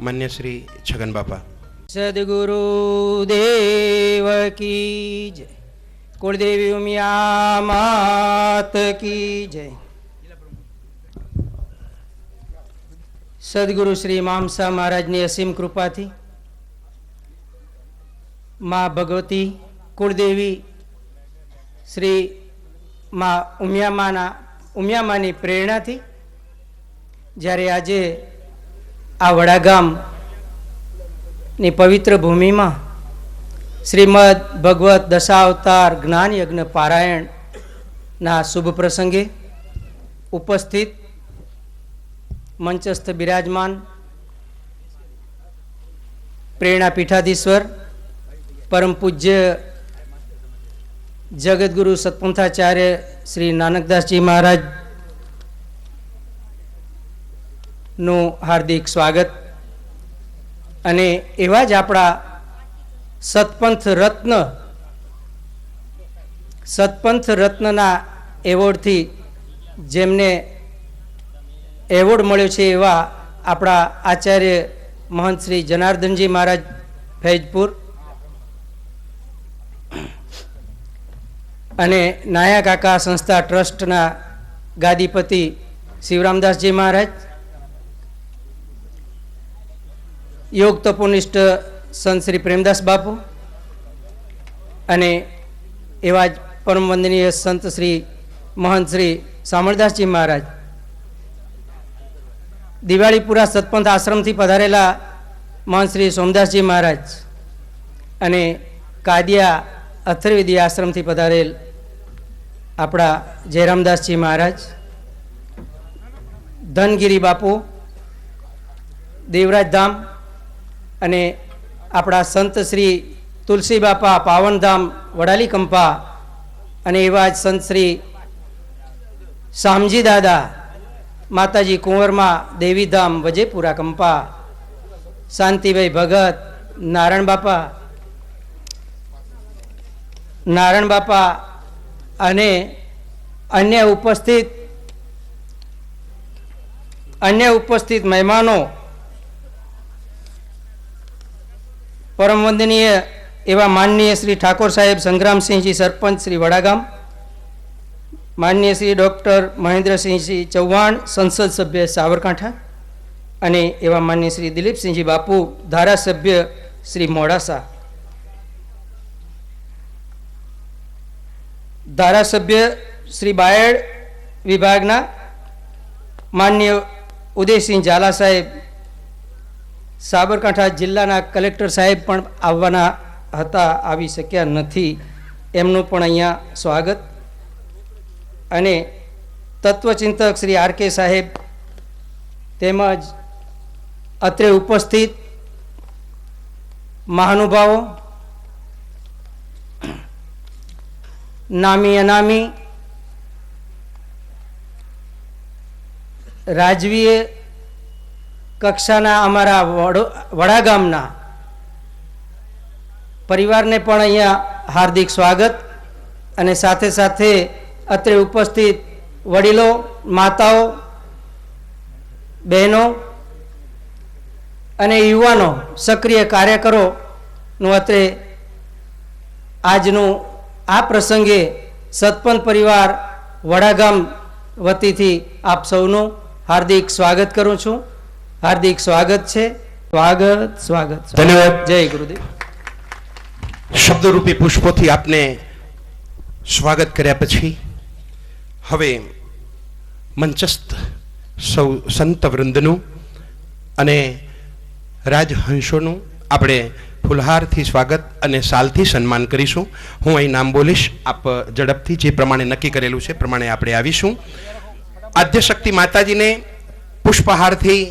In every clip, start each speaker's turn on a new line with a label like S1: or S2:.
S1: માન્ય શ્રી છગન બાપા.
S2: સદગુરુ દેવ કી જય. કુળદેવી ઉમિયા માત કી જય. સદગુરુ શ્રી મામસા મહારાજની અસીમ કૃપાથી મા ભગવતી કુળદેવી શ્રી મા ઉમિયામાની પ્રેરણાથી જ્યારે આજે આ વડાગામની પવિત્ર ભૂમિમાં શ્રીમદ ભગવત દશાવતાર જ્ઞાન યજ્ઞ પારાયણના શુભ પ્રસંગે ઉપસ્થિત મંચસ્થ બિરાજમાન પ્રેરણા પીઠાધીશ્વર પરમ પૂજ્ય જગતગુરુ સતપંથાચાર્ય શ્રી નાનકદાસજી મહારાજ નું હાર્દિક સ્વાગત અને એવા જ આપણા સતપંથ રત્નના એવોર્ડથી જેમને એવોર્ડ મળ્યો છે એવા આપણા આચાર્ય મહંત શ્રી જનાર્દનજી મહારાજ ફૈજપુર અને નાયા કાકા સંસ્થા ટ્રસ્ટના ગાદીપતિ શિવરામદાસજી મહારાજ, યોગ તપોનિષ્ઠ સંત શ્રી પ્રેમદાસ બાપુ અને એવા જ પરમ વંદનીય સંત શ્રી મહંત શ્રી શામળદાસજી મહારાજ, દિવાળીપુરા સતપંથ આશ્રમથી પધારેલા મહંત શ્રી સોમદાસજી મહારાજ અને કાદિયા અથર્વેદી આશ્રમથી પધારેલ આપણા જયરામદાસજી મહારાજ, ધનગીરી બાપુ દેવરાજ ધામ અને આપણા સંત શ્રી તુલસી બાપા પાવનધામ વડાલી કંપા અને એવા જ સંત શ્રી શામજી દાદા માતાજી કુંવરમાં દેવીધામ વજેપુરા કંપા, શાંતિભાઈ ભગત, નારાયણ બાપા અને અન્ય ઉપસ્થિત મહેમાનો, પરમ વંદનીય એવા માનનીય શ્રી ઠાકોર સાહેબ સંગ્રામસિંહજી સરપંચ શ્રી વડાગામ, માનનીય શ્રી ડૉક્ટર મહેન્દ્રસિંહજી ચૌહાણ સંસદ સભ્ય સાબરકાંઠા અને એવા માનનીય શ્રી દિલીપસિંહજી બાપુ ધારાસભ્ય શ્રી મોડાસા, ધારાસભ્ય શ્રી બાયડ વિભાગના માનનીય ઉદયસિંહ ઝાલા સાહેબ, સાબરકાંઠા જિલ્લાના કલેક્ટર સાહેબ પણ આવવાના હતા, આવી શક્યા નથી, એમનું પણ અહીંયા સ્વાગત અને તત્વચિંતક શ્રી આર કે સાહેબ તેમજ અત્રે ઉપસ્થિત મહાનુભાવો, નામી અનામી રાજવીય કક્ષાના અમારા વડાગામના પરિવારને પણ અહીંયા હાર્દિક સ્વાગત અને સાથે સાથે અત્રે ઉપસ્થિત વડીલો, માતાઓ, બહેનો અને યુવાનો, સક્રિય કાર્યકરોનું અત્રે આજનું આ પ્રસંગે સતપંથ પરિવાર વડાગામ વતીથી આપ સૌનું હાર્દિક સ્વાગત કરું છું. હાર્દિક સ્વાગત છે. સ્વાગત.
S1: ધન્યવાદ.
S2: જય ગુરુદેવ.
S1: શબ્દરૂપી પુષ્પોથી આપને સ્વાગત કર્યા પછી હવે મંચસ્થ સૌ સંત વૃંદનું અને રાજહંસોનું આપણે ફુલહારથી સ્વાગત અને સાલથી સન્માન કરીશું. હું અહીં નામ બોલીશ, આપ ઝડપથી જે પ્રમાણે નક્કી કરેલું છે પ્રમાણે આપણે આવીશું. આદ્યશક્તિ માતાજીને પુષ્પહારથી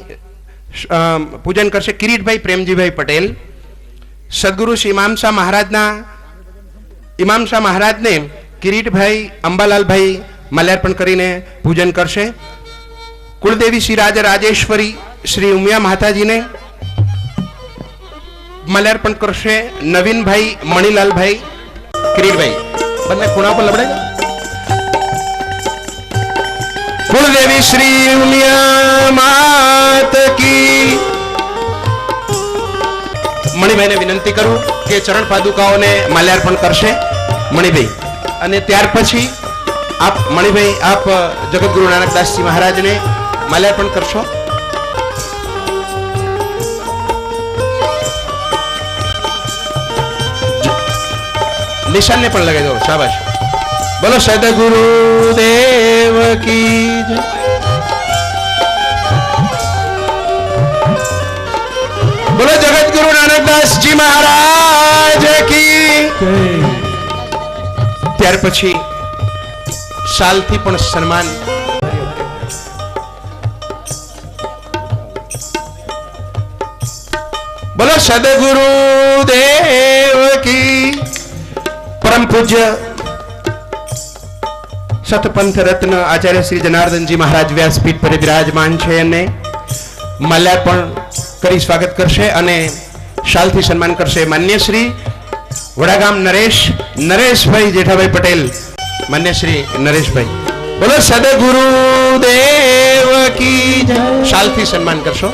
S1: પૂજન કરશે કિરીટભાઈ પ્રેમજીભાઈ પટેલ. સદગુરુ શ્રી ઇમામશાહ મહારાજને કિરીટભાઈ અંબાલાલભાઈ માલ્યાર્પણ કરીને પૂજન કરશે. કુળદેવી શ્રી રાજેશ્વરી શ્રી ઉમિયા માતાજીને માલ્યાર્પણ કરશે નવીનભાઈ મણીલાલભાઈ કિરીટભાઈ. બંને ખૂણા પર લબડે. કુળદેવી શ્રી ઉમિયા માત કી મણિભાઈને વિનંતી કરું કે ચરણ પાદુકાઓને માલ્યાર્પણ કરશે મણિભાઈ. અને ત્યાર પછી આપ મણિભાઈ આપ જગતગુરુ નાનકદાસજી મહારાજને માલ્યાર્પણ કરશો. નિશાનને પણ લગાવી દો. શાબાશ. બોલો સદગુરુ દેવ કી જય. બોલો જગતગુરુ નાનકદાસજી મહારાજ કી. ત્યાર પછી શાલથી પણ સન્માન. બોલો સદગુરુ દેવ કી. પરમ પૂજ્ય સતપંથ રત્ન આચાર્ય શ્રી જનાર્દનજી મહારાજ વ્યાસપીઠ પર બિરાજમાન છે અને માલ્યાર્પણ કરી સ્વાગત કરશે અને શાલથી સન્માન કરશે માન્ય શ્રી વડાગામ નરેશભાઈ જેઠાભાઈ પટેલ. માન્ય શ્રી નરેશભાઈ. બોલો સદગુરુ દેવ કી જય. શાલથી સન્માન કરશો.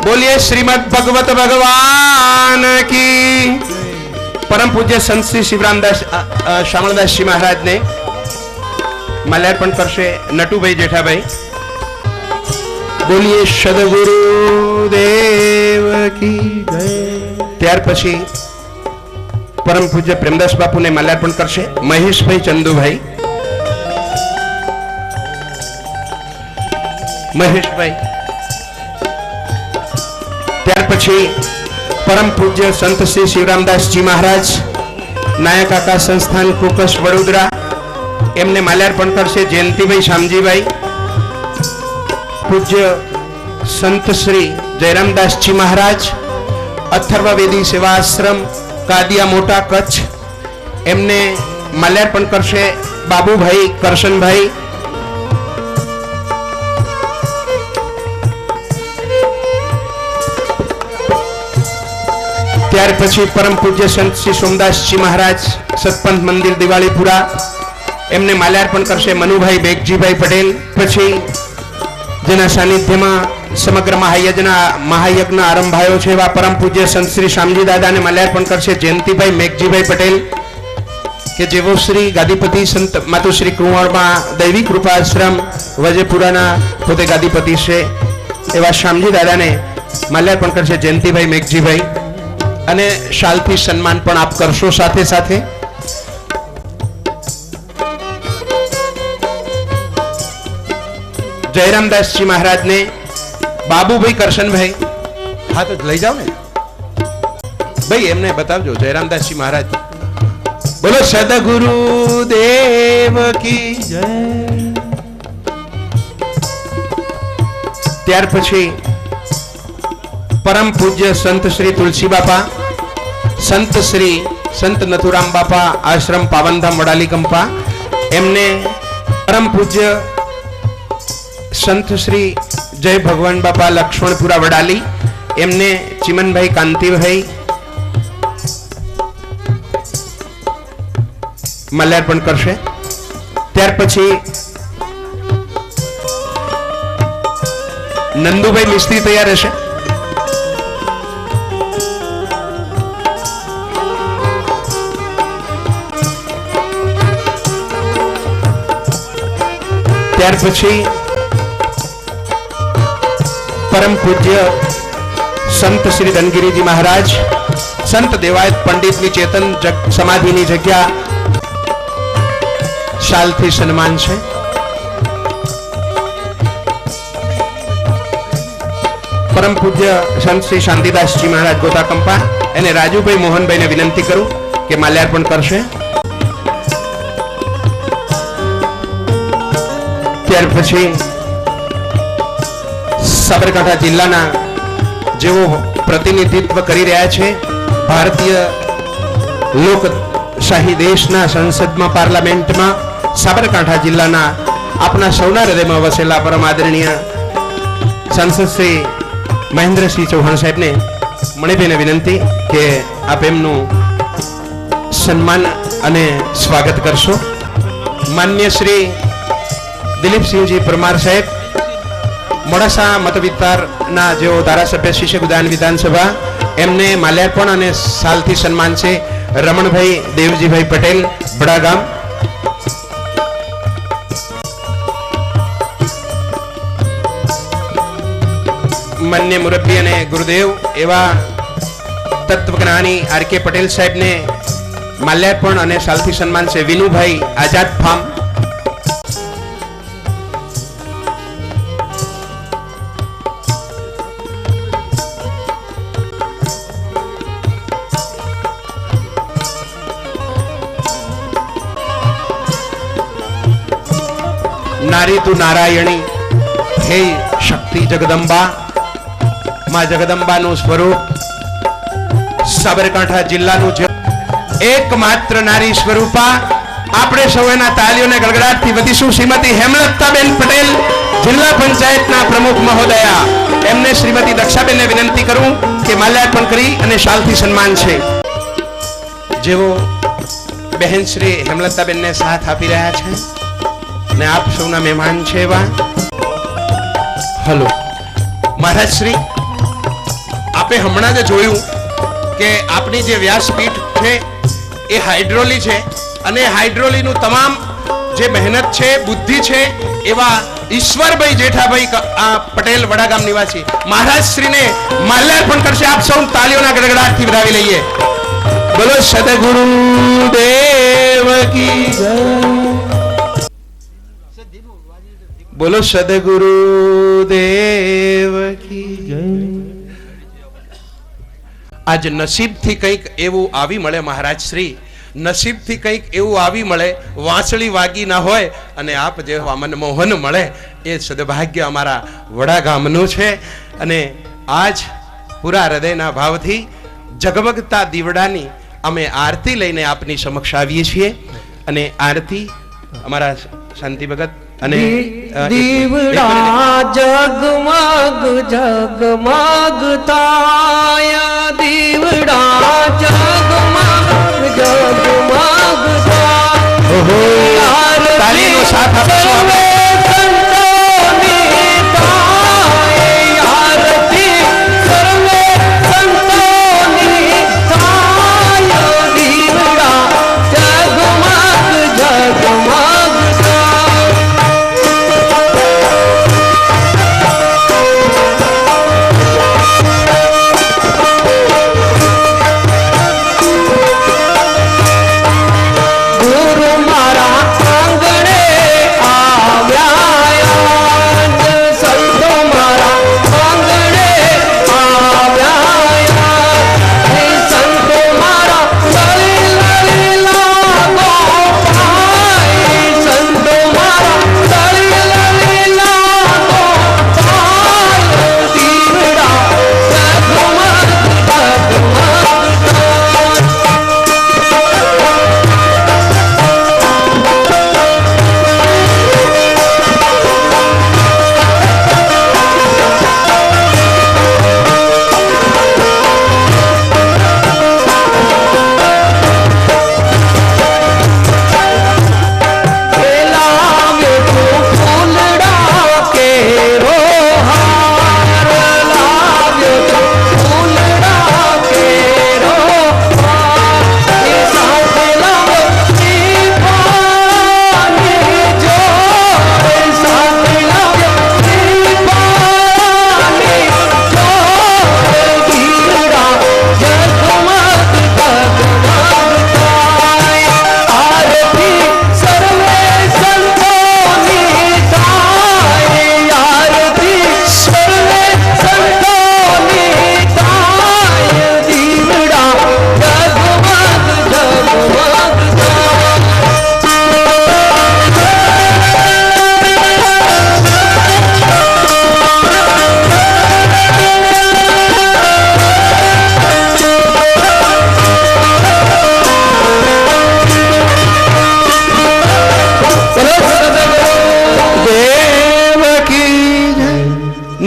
S1: બોલીએ શ્રીમદ ભગવત ભગવાન કી. પરમ પૂજ્ય સંત શ્રી શિવરામદાસ શામળદાસજી મહારાજને માલ્યાર્પણ કરશે નટુભાઈ જેઠાભાઈ. બોલીએ સદગુરુ દેવ કી જય. ત્યાર પછી પરમ પૂજ્ય પ્રેમદાસ બાપુને માલ્યાર્પણ કરશે મહેશભાઈ ચંદુભાઈ. મહેશભાઈ. ત્યાર પછી પરમ પૂજ્ય સંત શ્રી શિવરામદાસજી મહારાજ નાયકાકા સંસ્થાન કુકસ વડોદરા એમને માલ્યાર્પણ કરશે જયંતિભાઈ શામજીભાઈ. પૂજ્ય સંત શ્રી જયરામદાસજી મહારાજ અથર્વવેદી સેવા આશ્રમ કાદિયા મોટા કચ્છ એમને માલ્યાર્પણ કરશે બાબુભાઈ કરશનભાઈ. ત્યાર પછી પરમ પૂજ્ય સંત શ્રી સોમદાસજી મહારાજ સતપંથ મંદિર દિવાળીપુરા એમને માલ્યાર્પણ કરશે મનુભાઈ બેગજીભાઈ પટેલ. પછી જેના સાનિધ્યમાં સમગ્ર મહાયજ્ઞ આરંભાયો છે એવા પરમ પૂજ્ય સંત શ્રી શામજી દાદાને માલ્યાર્પણ કરશે જયંતિભાઈ મેઘજીભાઈ પટેલ કે જેવો શ્રી ગાદીપતિ સંત માતુશ્રી કુંવરમાં દૈવી કૃપાશ્રમ વજેપુરાના પોતે ગાદીપતિ છે એવા શામજી દાદાને માલ્યાર્પણ કરશે જયંતિભાઈ મેઘજીભાઈ. અને શાલથી સન્માન પણ આપ કરશો સાથે સાથે. જયરામદાસજી મહારાજને બાબુભાઈ કરશનભાઈ. હા તો લઈ જાઓ ને ભાઈ, એમને બતાવજો જયરામદાસજી મહારાજ. બોલો સદગુરુ દેવ કી જય. ત્યાર પછી પરમ પૂજ્ય સંત શ્રી તુલસી બાપા, સંત શ્રી સંત નથુરામ બાપા આશ્રમ પાવનધામ વડાલી કંપા એમને પરમ પૂજ્ય સંત શ્રી જય ભગવાન બાપા લક્ષ્મણપુરા વડાલી એમને ચિમનભાઈ કાંતિભાઈ માલ્યાર્પણ કરશે. ત્યાર પછી નંદુભાઈ મિસ્ત્રી તૈયાર હશે. ત્યાર પછી પરમ પૂજ્ય સંત શ્રી ધનગીરીજી મહારાજ સંત દેવાયત પંડિતની ચેતન સમાધિની જગ્યા શાલથી સન્માન છે. પરમ પૂજ્ય સંત શ્રી શાંતિદાસજી મહારાજ ગોતાકંપા એને રાજુભાઈ મોહનભાઈને વિનંતી કરું કે માલ્યાર્પણ કરશે. ત્યાર પછી સાબરકાંઠા જિલ્લાના જેઓ પ્રતિનિધિત્વ કરી રહ્યા છે ભારતીય લોકશાહી દેશના સંસદમાં પાર્લામેન્ટમાં સાબરકાંઠા જિલ્લાના આપના સૌના હૃદયમાં વસેલા પરમ આદરણીય સાંસદ શ્રી મહેન્દ્રસિંહ ચૌહાણ સાહેબને મણિભાઈને વિનંતી કે આપ એમનું સન્માન અને સ્વાગત કરશો. માન્ય શ્રી દિલીપસિંહજી પરમાર સાહેબ, મોડાસા મત વિસ્તારના જેઓ ધારાસભ્ય શિષ્ય ઉદાન વિધાનસભા એમને માલ્યાર્પણ અને સાલથી સન્માન છે રમણભાઈ દેવજીભાઈ પટેલ બડાગામ. માન્ય મુરબ્બી અને ગુરુદેવ એવા તત્વજ્ઞાની આર કે પટેલ સાહેબને માલ્યાર્પણ અને સાલથી સન્માન છે વિનુભાઈ આઝાદ ફાર્મ. નારી તું નારાયણી હે શક્તિ જગદંબા. માં જગદંબાનું સ્વરૂપ સાબરકાંઠા જિલ્લાનું એકમાત્ર નારી સ્વરૂપા. આપણે સૌ એના તાલીઓને ગળગડાટથી વધીશું. શ્રીમતી હેમલતાબેન પટેલ જિલ્લા પંચાયતના પ્રમુખ મહોદયા, એમને શ્રીમતી દક્ષાબેનને વિનંતી કરું કે માલ્યાર્પણ કરી અને શાલથી સન્માન છે. જેઓ બહેન શ્રી હેમલતાબેનને સાથ આપી રહ્યા છે ને આપ સૌના મહેમાન છે એવા હલો મહારાજ શ્રી, આપે હમણાં જ જોયું કે આપની જે વ્યાસપીઠ છે એ હાઇડ્રોલી છે અને હાઇડ્રોલીનું તમામ જે મહેનત છે, બુદ્ધિ છે એવા ઈશ્વરભાઈ જેઠાભાઈ પટેલ વડાગામ નિવાસી મહારાજ શ્રીને માલ્યાર્પણ કરશે. આપ સૌ તાલીઓના ગડગડાટથી વધાવી લઈએ. બોલો સદગુરુ દેવ કી જય. બોલો સદગુરુ દેવ કી જય. આજ નસીબથી કંઈક એવું આવી મળે મહારાજ શ્રી, નસીબથી કંઈક એવું આવી મળે, વાંસળી વાગી ના હોય અને આપ જે મનમોહન મળે એ સદભાગ્ય અમારા વડાગામનું છે. અને આજ પૂરા હૃદયના ભાવથી જગમગતા દીવડાની અમે આરતી લઈને આપની સમક્ષ આવીએ છીએ. અને આરતી અમારા શાંતિ ભગત અને
S3: દીવડા જગમગ જગમગ થાય, દીવડા જગમગ જગમગ થાય.
S1: તાલીનો સાથ આપશો અમે.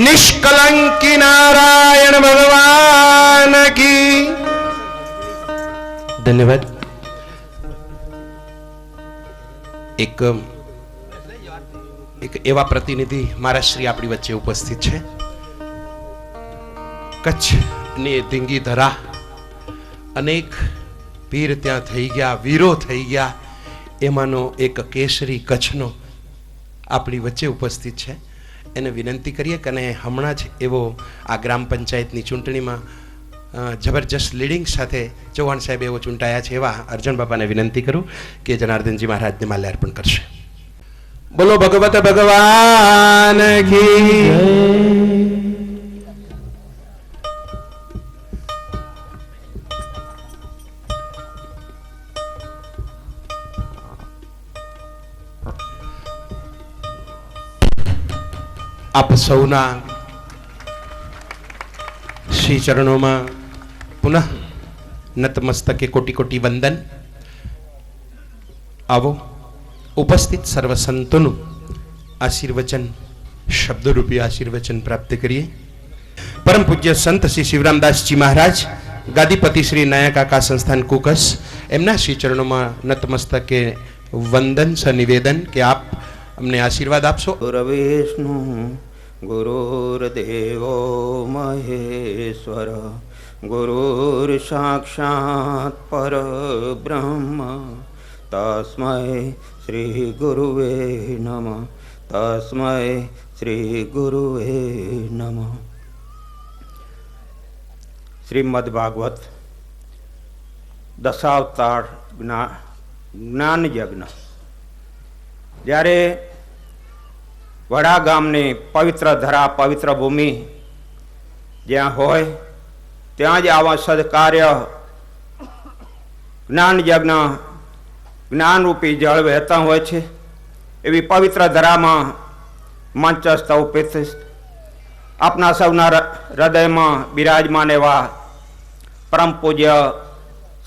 S1: નિષ્કલંકી નારાયણ ભગવાન કી ધન્યવાદ. એક એક એવા પ્રતિનિધિ મારા શ્રી આપણી વચ્ચે ઉપસ્થિત છે. કચ્છની ધીંગી ધરા, અનેક વીર ત્યાં થઈ ગયા, વીરો થઈ ગયા, એમાંનો એક કેસરી કચ્છનો આપણી વચ્ચે ઉપસ્થિત છે. એને વિનંતી કરીએ કે અને હમણાં જ એવો આ ગ્રામ પંચાયતની ચૂંટણીમાં જબરજસ્ત લીડિંગ સાથે ચૌહાણ સાહેબ એવો ચૂંટાયા છે, એવા અર્જુન બાપાને વિનંતી કરું કે જનાર્દનજી મહારાજને માલ્યાર્પણ કરશે. બોલો ભગવત ભગવાન કી. આપ સૌના શ્રી ચરણોમાં પુનઃ નતમસ્તકે કોટી કોટી વંદન. આવો ઉપસ્થિત સર્વ સંતોનું આશીર્વચન, શબ્દરૂપી આશીર્વચન પ્રાપ્ત કરીએ. પરમ પૂજ્ય સંત શ્રી શિવરામદાસજી મહારાજ, ગાદીપતિ શ્રી નાયકાકા સંસ્થાન કુકસ, એમના શ્રી ચરણોમાં નતમસ્તકે વંદન સનિવેદન કે આપ અમને આશીર્વાદ આપશો.
S4: ગુરવિષ્ણુ ગુરુર્દેવો મહેશ્વર ગુરુર સાક્ષાત પરબ્રહ્મ તસ્મૈ શ્રી ગુરુવે નમઃ તસ્મૈ શ્રી ગુરુવે નમઃ. શ્રીમદ ભાગવત દશાવતાર જ્ઞાન યજ્ઞ. જ્યારે વડા ગામની પવિત્ર ધરા, પવિત્ર ભૂમિ જ્યાં હોય ત્યાં જ આવા સદકાર્ય જ્ઞાન યજ્ઞ, જ્ઞાનરૂપી જળ વહેતા હોય છે. એવી પવિત્ર ધરામાં મંચસ્થ ઉપસ્થિત આપના સૌના હૃદયમાં બિરાજમાન એવા પરમ પૂજ્ય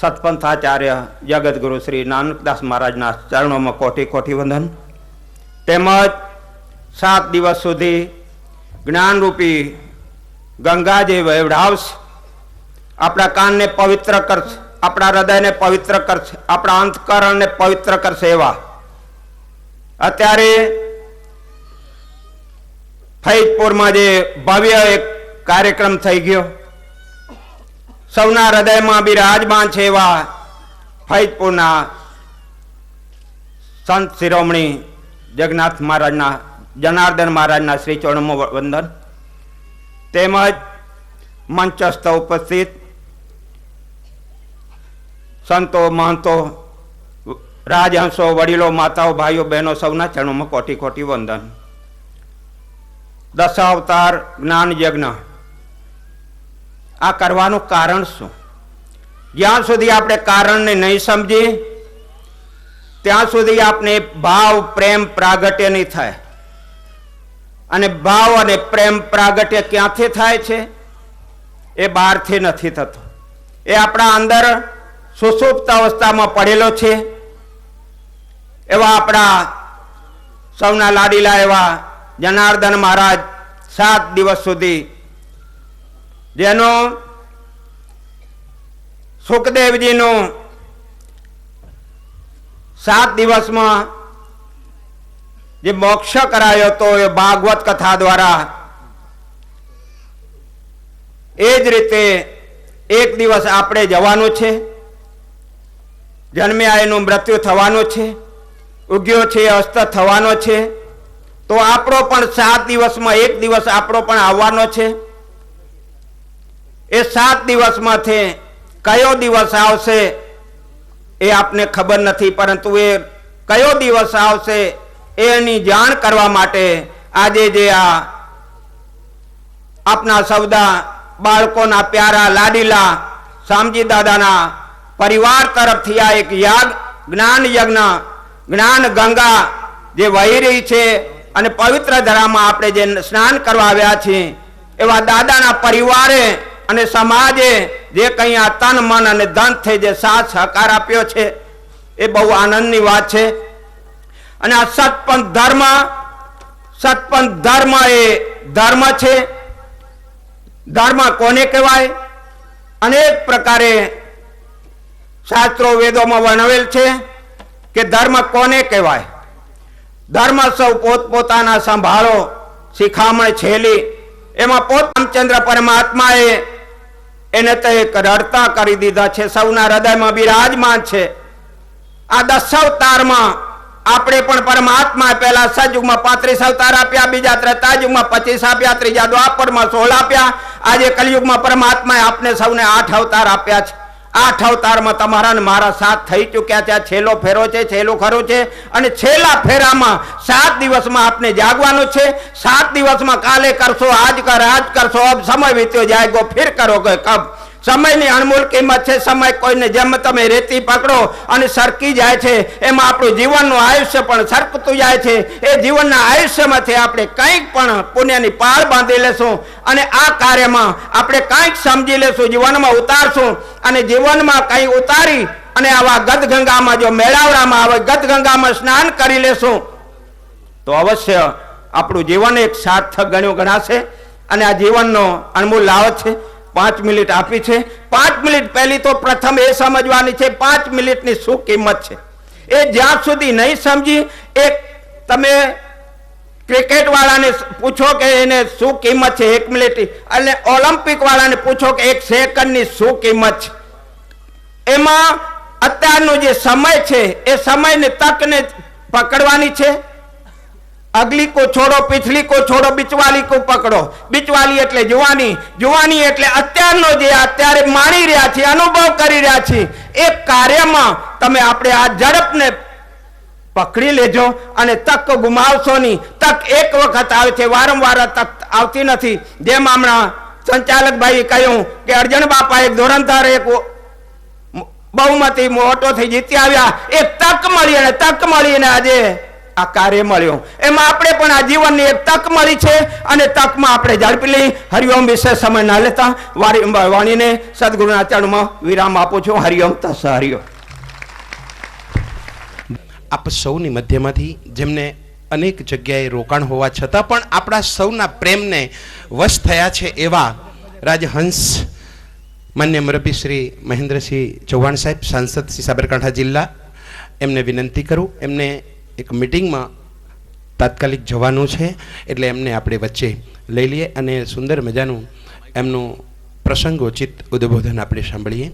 S4: સતપંથાચાર્ય જગતગુરુ શ્રી નાનકદાસ મહારાજના ચરણોમાં કોટી કોટી વંદન. તેમજ 7 દિવસ સુધી જ્ઞાનરૂપી ગંગા જે વહેવડાવશે, આપણા કાનને પવિત્ર કરશે, આપણા હૃદયને પવિત્ર કરશે, આપણા અંતકરણને પવિત્ર કરશે. એવા અત્યારે ફૈજપુરમાં જે ભવ્ય એક કાર્યક્રમ થઈ ગયો, સૌના હૃદયમાં બિરાજમાન છે એવા ફૈજપુરના સંત શિરોમણી જગન્નાથ મહારાજના, જનાર્દન મહારાજના શ્રી ચરણોમાં વંદન. તેમજ મંચસ્થ ઉપસ્થિત સંતો, મહંતો, રાજહંસો, વડીલો, માતાઓ, ભાઈઓ, બહેનો સૌના ચરણોમાં કોટી કોટી વંદન. દશાવતાર જ્ઞાન યજ્ઞ આ કરવાનું કારણ શું? જ્યાં સુધી આપણે કારણને નહીં સમજીએ ત્યાં સુધી આપણે ભાવ પ્રેમ પ્રાગટ્ય નહીં થાય. અને ભાવ અને પ્રેમ પ્રાગટ્ય ક્યાંથી થાય છે? એ બહારથી નથી થતો, એ આપણા અંદર સુષુપ્ત અવસ્થામાં પડેલો છે. એવા આપણા સૌના લાડીલા એવા જનાર્દન મહારાજ 7 દિવસ સુધી, જેનો સુખદેવજીનું 7 દિવસમાં જે મોક્ષ કરાયો હતો એ ભાગવત કથા દ્વારા, એ જ રીતે એક દિવસ આપણે જવાનું છે. જન્મ્યા એનું મૃત્યુ થવાનું છે, ઉગ્યો છે અસ્ત થવાનો છે. તો આપણો પણ 7 દિવસમાં એક દિવસ આપણો પણ આવવાનો છે. એ 7 દિવસમાંથી કયો દિવસ આવશે એ આપને ખબર નથી, પરંતુ એ કયો દિવસ આવશે એની જાણ કરવા માટે આજે જે આ આપના સૌદા બાળકોના પ્યારા લાડીલા શામજી દાદાના પરિવાર તરફથી આ એક યાગ, જ્ઞાન યજ્ઞ, જ્ઞાન ગંગા જે વહી રહી છે અને પવિત્ર ધરામાં આપણે જે સ્નાન કરવા આવ્યા છીએ, એવા દાદાના પરિવારે અને સમાજે જે કંઈ આ તન મન અને ધન થઈ જે સાથ સહકાર આપ્યો છે એ બહુ આનંદની વાત છે. અને આ સતપંથ ધર્મ એ ધર્મ છે. ધર્મ કોને કહેવાય? અનેક પ્રકારે શાસ્ત્રો વેદોમાં વર્ણવેલ છે કે ધર્મ કોને કહેવાય. ધર્મ સૌ પોતપોતાના સંભાળો શિખામણ છેલી એમાં પોત રામચંદ્ર પરમાત્માએ એને તો એક રડતા કરી દીધા છે, સૌના હૃદયમાં બિરાજમાન છે. આ 10 અવતારમાં આપણે પણ પરમાત્મા પહેલા સતયુગમાં 35 અવતાર આપ્યા, બીજા ત્રેતાયુગમાં 25 આપ્યા, ત્રીજા દ્વાપરમાં 16 આપ્યા. આજે કલયુગમાં પરમાત્માએ આપણે સૌને 8 અવતાર આપ્યા છે. 8 અવતારમાં તમારા ને મારા સાથ થઈ ચૂક્યા છે. આ છેલ્લો ફેરો છે, છેલ્લું ખરું છે. અને છેલ્લા ફેરામાં 7 દિવસમાં આપને જાગવાનું છે. 7 દિવસમાં કાલે કરશો, આજ કરશો, અબ સમય વીત્યો જાયગો, ફિર કરોગે કબ. સમયની અણમોલ કિંમત છે. સમય કોઈને જેમ તમે રેતી પકડો અને સરકી જાય છે, એમાં આપણું જીવનનું આયુષ્ય પણ સરકતું જાય છે. એ જીવનના આયુષ્યમાંથી આપણે કંઈક પણ પુણ્યની પાળ બાંધી લેશું અને આ કાર્યમાં આપણે કંઈક સમજી લેશું, જીવનમાં ઉતારશું. અને જીવનમાં કંઈ ઉતારી અને આવા ગદગંગામાં જો મેળાવડામાં આવે, ગદગંગામાં સ્નાન કરી લેશું તો અવશ્ય આપણું જીવન એક સાર્થક ગણ્યું ગણાશે. અને આ જીવનનો અણમોલ લાવો છે. 5 મિનિટ આપી છે. 5 મિનિટ પહેલી તો પ્રથમ એ સમજવાની છે 5 મિનિટની શું કિંમત છે. એ જ્યાં સુધી નહીં સમજી, એક તમે ક્રિકેટ વાળાને પૂછો કે એને શું કિંમત છે 1 મિનિટ, અને ઓલિમ્પિક વાળાને પૂછો કે 1 સેકન્ડની શું કિંમત છે. એમાં અત્યારનો જે સમય છે એ સમયને તકને પકડવાની છે. अगली को छोड़ो, पिछली को छोड़ो, बिचवाली को पकड़ो. बिचवाली એટલે જુવાની, જુવાની એટલે અત્યારનો જે અત્યારે માણી રહ્યા છે, અનુભવ કરી રહ્યા છે એ કાર્યમાં તમે આપણે આ ઝડપને પકડી લેજો અને તક ગુમાવશો નહીં. તક એક વખત આવે છે, વારંવાર તક આવતી નથી. જેમ હમણાં સંચાલક ભાઈએ કહ્યું કે અર્જણ બાપા એક ધોરણધાર એક બહુમતી મોટોથી જીતી આવ્યા. એક તક મળી અને તક મળીને આજે આ કાર્ય મળ્યું. એમાં આપણે પણ આ જીવનની એક તક મળી છે અને તકમાં આપણે ઝડપી લઈ. હરિઓમ વિશે સમય ના લેતા વાણીને સદગુરુના ચરણમાં વિરામ આપું છું. હરિઓમ તસ હરિઓમ.
S1: આપ સૌની મધ્યમાંથી જેમને અનેક જગ્યાએ રોકાણ હોવા છતાં પણ આપણા સૌના પ્રેમને વશ થયા છે એવા રાજહંસ માન્ય મુરબ્બી શ્રી મહેન્દ્રસિંહ ચૌહાણ સાહેબ, સાંસદ શ્રી સાબરકાંઠા જિલ્લા, એમને વિનંતી કરું. એમને એક મિટિંગમાં તાત્કાલિક જવાનું છે એટલે એમને આપણે વચ્ચે લઈ લઈએ અને સુંદર મજાનું એમનું પ્રસંગોચિત ઉદ્બોધન આપણે સાંભળીએ.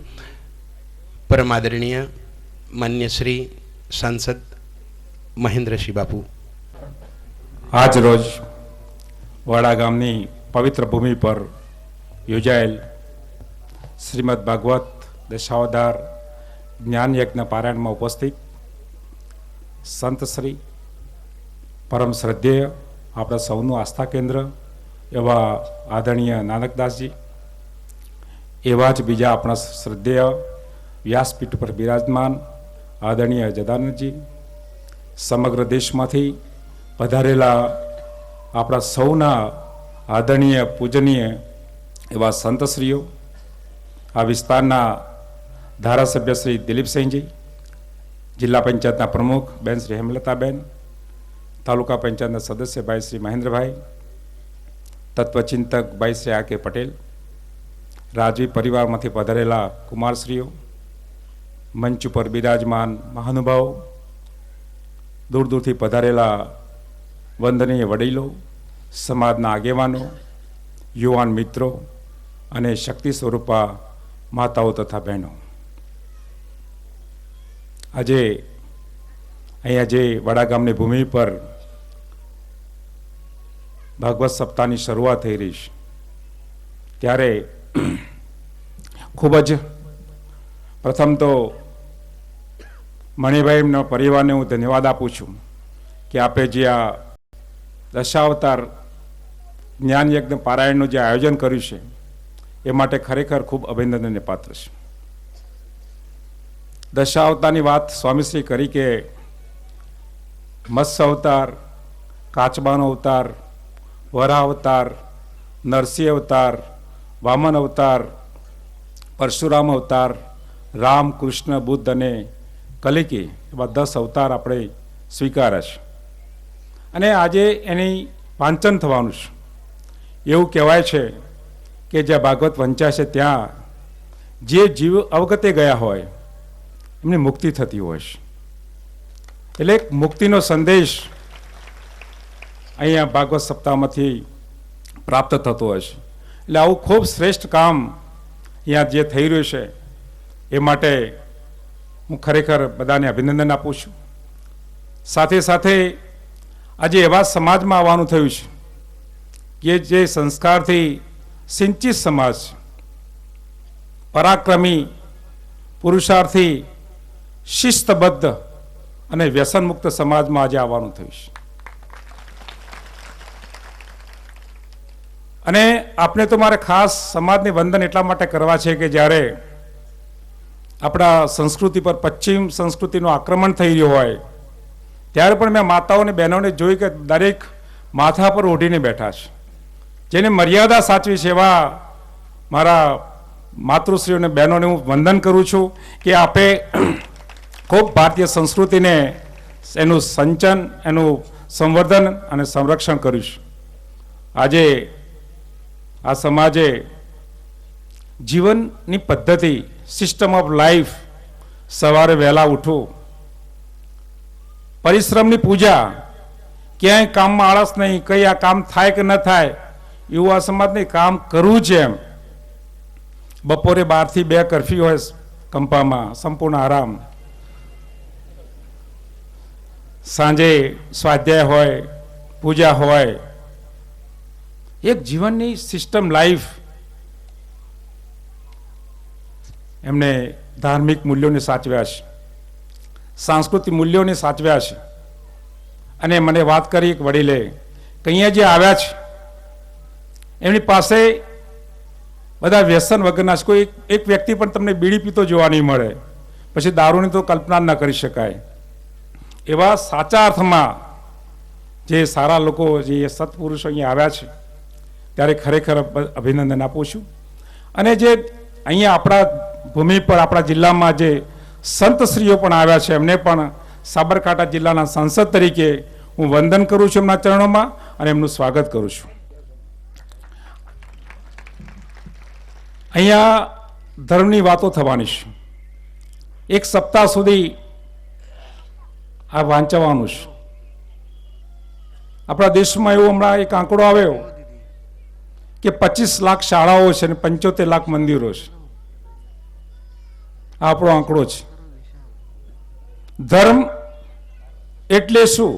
S1: પરમ આદરણીય માન્ય શ્રી સાંસદ મહેન્દ્રસિંહ બાપુ.
S5: આજ રોજ વાડા ગામની પવિત્ર ભૂમિ પર યોજાયેલ શ્રીમદ ભાગવત દશાવતાર જ્ઞાન યજ્ઞ પારાયણમાં ઉપસ્થિત સંત શ્રી પરમ શ્રદ્ધેય આપણા સૌનું આસ્થા કેન્દ્ર એવા આદરણીય નાનકદાસજી, એવા જ બીજા આપણા શ્રદ્ધેય વ્યાસપીઠ પર બિરાજમાન આદરણીય જદાનંદજી, સમગ્ર દેશમાંથી પધારેલા આપણા સૌના આદરણીય પૂજનીય એવા સંતશ્રીઓ, આ વિસ્તારના ધારાસભ્ય શ્રી દિલીપસિંહજી, જિલ્લા પંચાયતના પ્રમુખ બેન શ્રી હેમલતાબેન, તાલુકા પંચાયતના સદસ્ય ભાઈ શ્રી મહેન્દ્રભાઈ, તત્વચિંતક ભાઈ શ્રી આર કે પટેલ, રાજવી પરિવારમાંથી પધારેલા કુમારશ્રીઓ, મંચ ઉપર બિરાજમાન મહાનુભાવો, દૂર દૂરથી પધારેલા વંદનીય વડીલો, સમાજના આગેવાનો, યુવાન મિત્રો અને શક્તિ સ્વરૂપા માતાઓ તથા બહેનો, આજે અહીંયા જે વડા ગામની ભૂમિ પર ભાગવત સપ્તાહની શરૂઆત થઈ રહી છે ત્યારે ખૂબ જ પ્રથમ તો મણિભાઈના પરિવારને હું ધન્યવાદ આપું છું કે આપે જે આ દશાવતાર જ્ઞાન યજ્ઞ પારાયણનું જે આયોજન કર્યું છે એ માટે ખરેખર ખૂબ અભિનંદનને પાત્ર છે. દશાવતારની વાત સ્વામીશ્રી કરી કે મત્સ્ય અવતાર, કાચબાનો અવતાર, વરાહ અવતાર, નરસિંહ અવતાર, વામન અવતાર, પરશુરામ અવતાર, રામ, કૃષ્ણ, બુદ્ધ અને કલિકી એવા 10 અવતાર આપણે સ્વીકાર્યા છે અને આજે એની વાંચન થવાનું છે. એવું કહેવાય છે કે જ્યાં ભાગવત વંચાય છે ત્યાં જે જીવ અવગતે ગયા હોય એમની મુક્તિ થતી હોય છે. એટલે એક મુક્તિનો સંદેશ અહીંયા ભાગવત સપ્તાહમાંથી પ્રાપ્ત થતો હશે. એટલે આવું ખૂબ શ્રેષ્ઠ કામ અહીંયા જે થઈ રહ્યું છે એ માટે હું ખરેખર બધાને અભિનંદન આપું છું. સાથે સાથે આજે એવા સમાજમાં આવવાનું થયું છે કે જે સંસ્કારથી સિંચિત સમાજ છે, પરાક્રમી, પુરુષાર્થી, શિસ્તબદ્ધ અને વ્યસનમુક્ત સમાજમાં આજે આવવાનું થયું છે. અને આપણે તો મારે ખાસ સમાજને વંદન એટલા માટે કરવા છે કે જ્યારે આપણા સંસ્કૃતિ પર પશ્ચિમ સંસ્કૃતિનું આક્રમણ થઈ રહ્યું હોય ત્યારે પણ મેં માતાઓને બહેનોને જોઈ કે દરેક માથા પર ઓઢીને બેઠા છે. જેને મર્યાદા સાચવી છે એવા મારા માતૃશ્રીઓને બહેનોને હું વંદન કરું છું કે આપે ખૂબ ભારતીય સંસ્કૃતિને એનું સંચન, એનું સંવર્ધન અને સંરક્ષણ કર્યું છે. આજે આ સમાજે જીવનની પદ્ધતિ, સિસ્ટમ ઓફ લાઈફ, સવારે વહેલા ઉઠવું, પરિશ્રમની પૂજા, ક્યાંય કામમાં આળસ નહીં, કઈ આ કામ થાય કે ન થાય એવું આ સમાજને કામ કરવું છે. એમ બપોરે 12 થી 2 કર્ફ્યુ હોય કંપામાં, સંપૂર્ણ આરામ, સાંજે સ્વાધ્યાય હોય, પૂજા હોય, એક જીવનની સિસ્ટમ લાઈફ. એમને ધાર્મિક મૂલ્યોને સાચવ્યા છે, સાંસ્કૃતિક મૂલ્યોને સાચવ્યા છે. અને મને વાત કરી એક વડીલે કે અહીંયા જે આવ્યા છે એમની પાસે બધા વ્યસન વગરના છે. કોઈ એક વ્યક્તિ પણ તમને બીડી પીતો જોવા નહીં મળે, પછી દારૂની તો કલ્પના ન કરી શકાય. એવા સાચા અર્થમાં જે સારા લોકો, જે સત્પુરુષો અહીંયા આવ્યા છે ત્યારે ખરેખર અભિનંદન આપું છું. અને જે અહીંયા આપણા ભૂમિ પર, આપણા જિલ્લામાં જે સંતશ્રીઓ પણ આવ્યા છે એમને પણ સાબરકાંઠા જિલ્લાના સાંસદ તરીકે હું વંદન કરું છું એમના ચરણોમાં અને એમનું સ્વાગત કરું છું. અહીંયા ધર્મની વાતો થવાની છે. એક સપ્તાહ સુધી આ વાંચવાનું છે. આપણા દેશમાં એવો હમણાં એક આંકડો આવ્યો કે 25 લાખ શાળાઓ છે અને 75 લાખ મંદિરો છે. આ આપણો આંકડો છે. ધર્મ એટલે શું?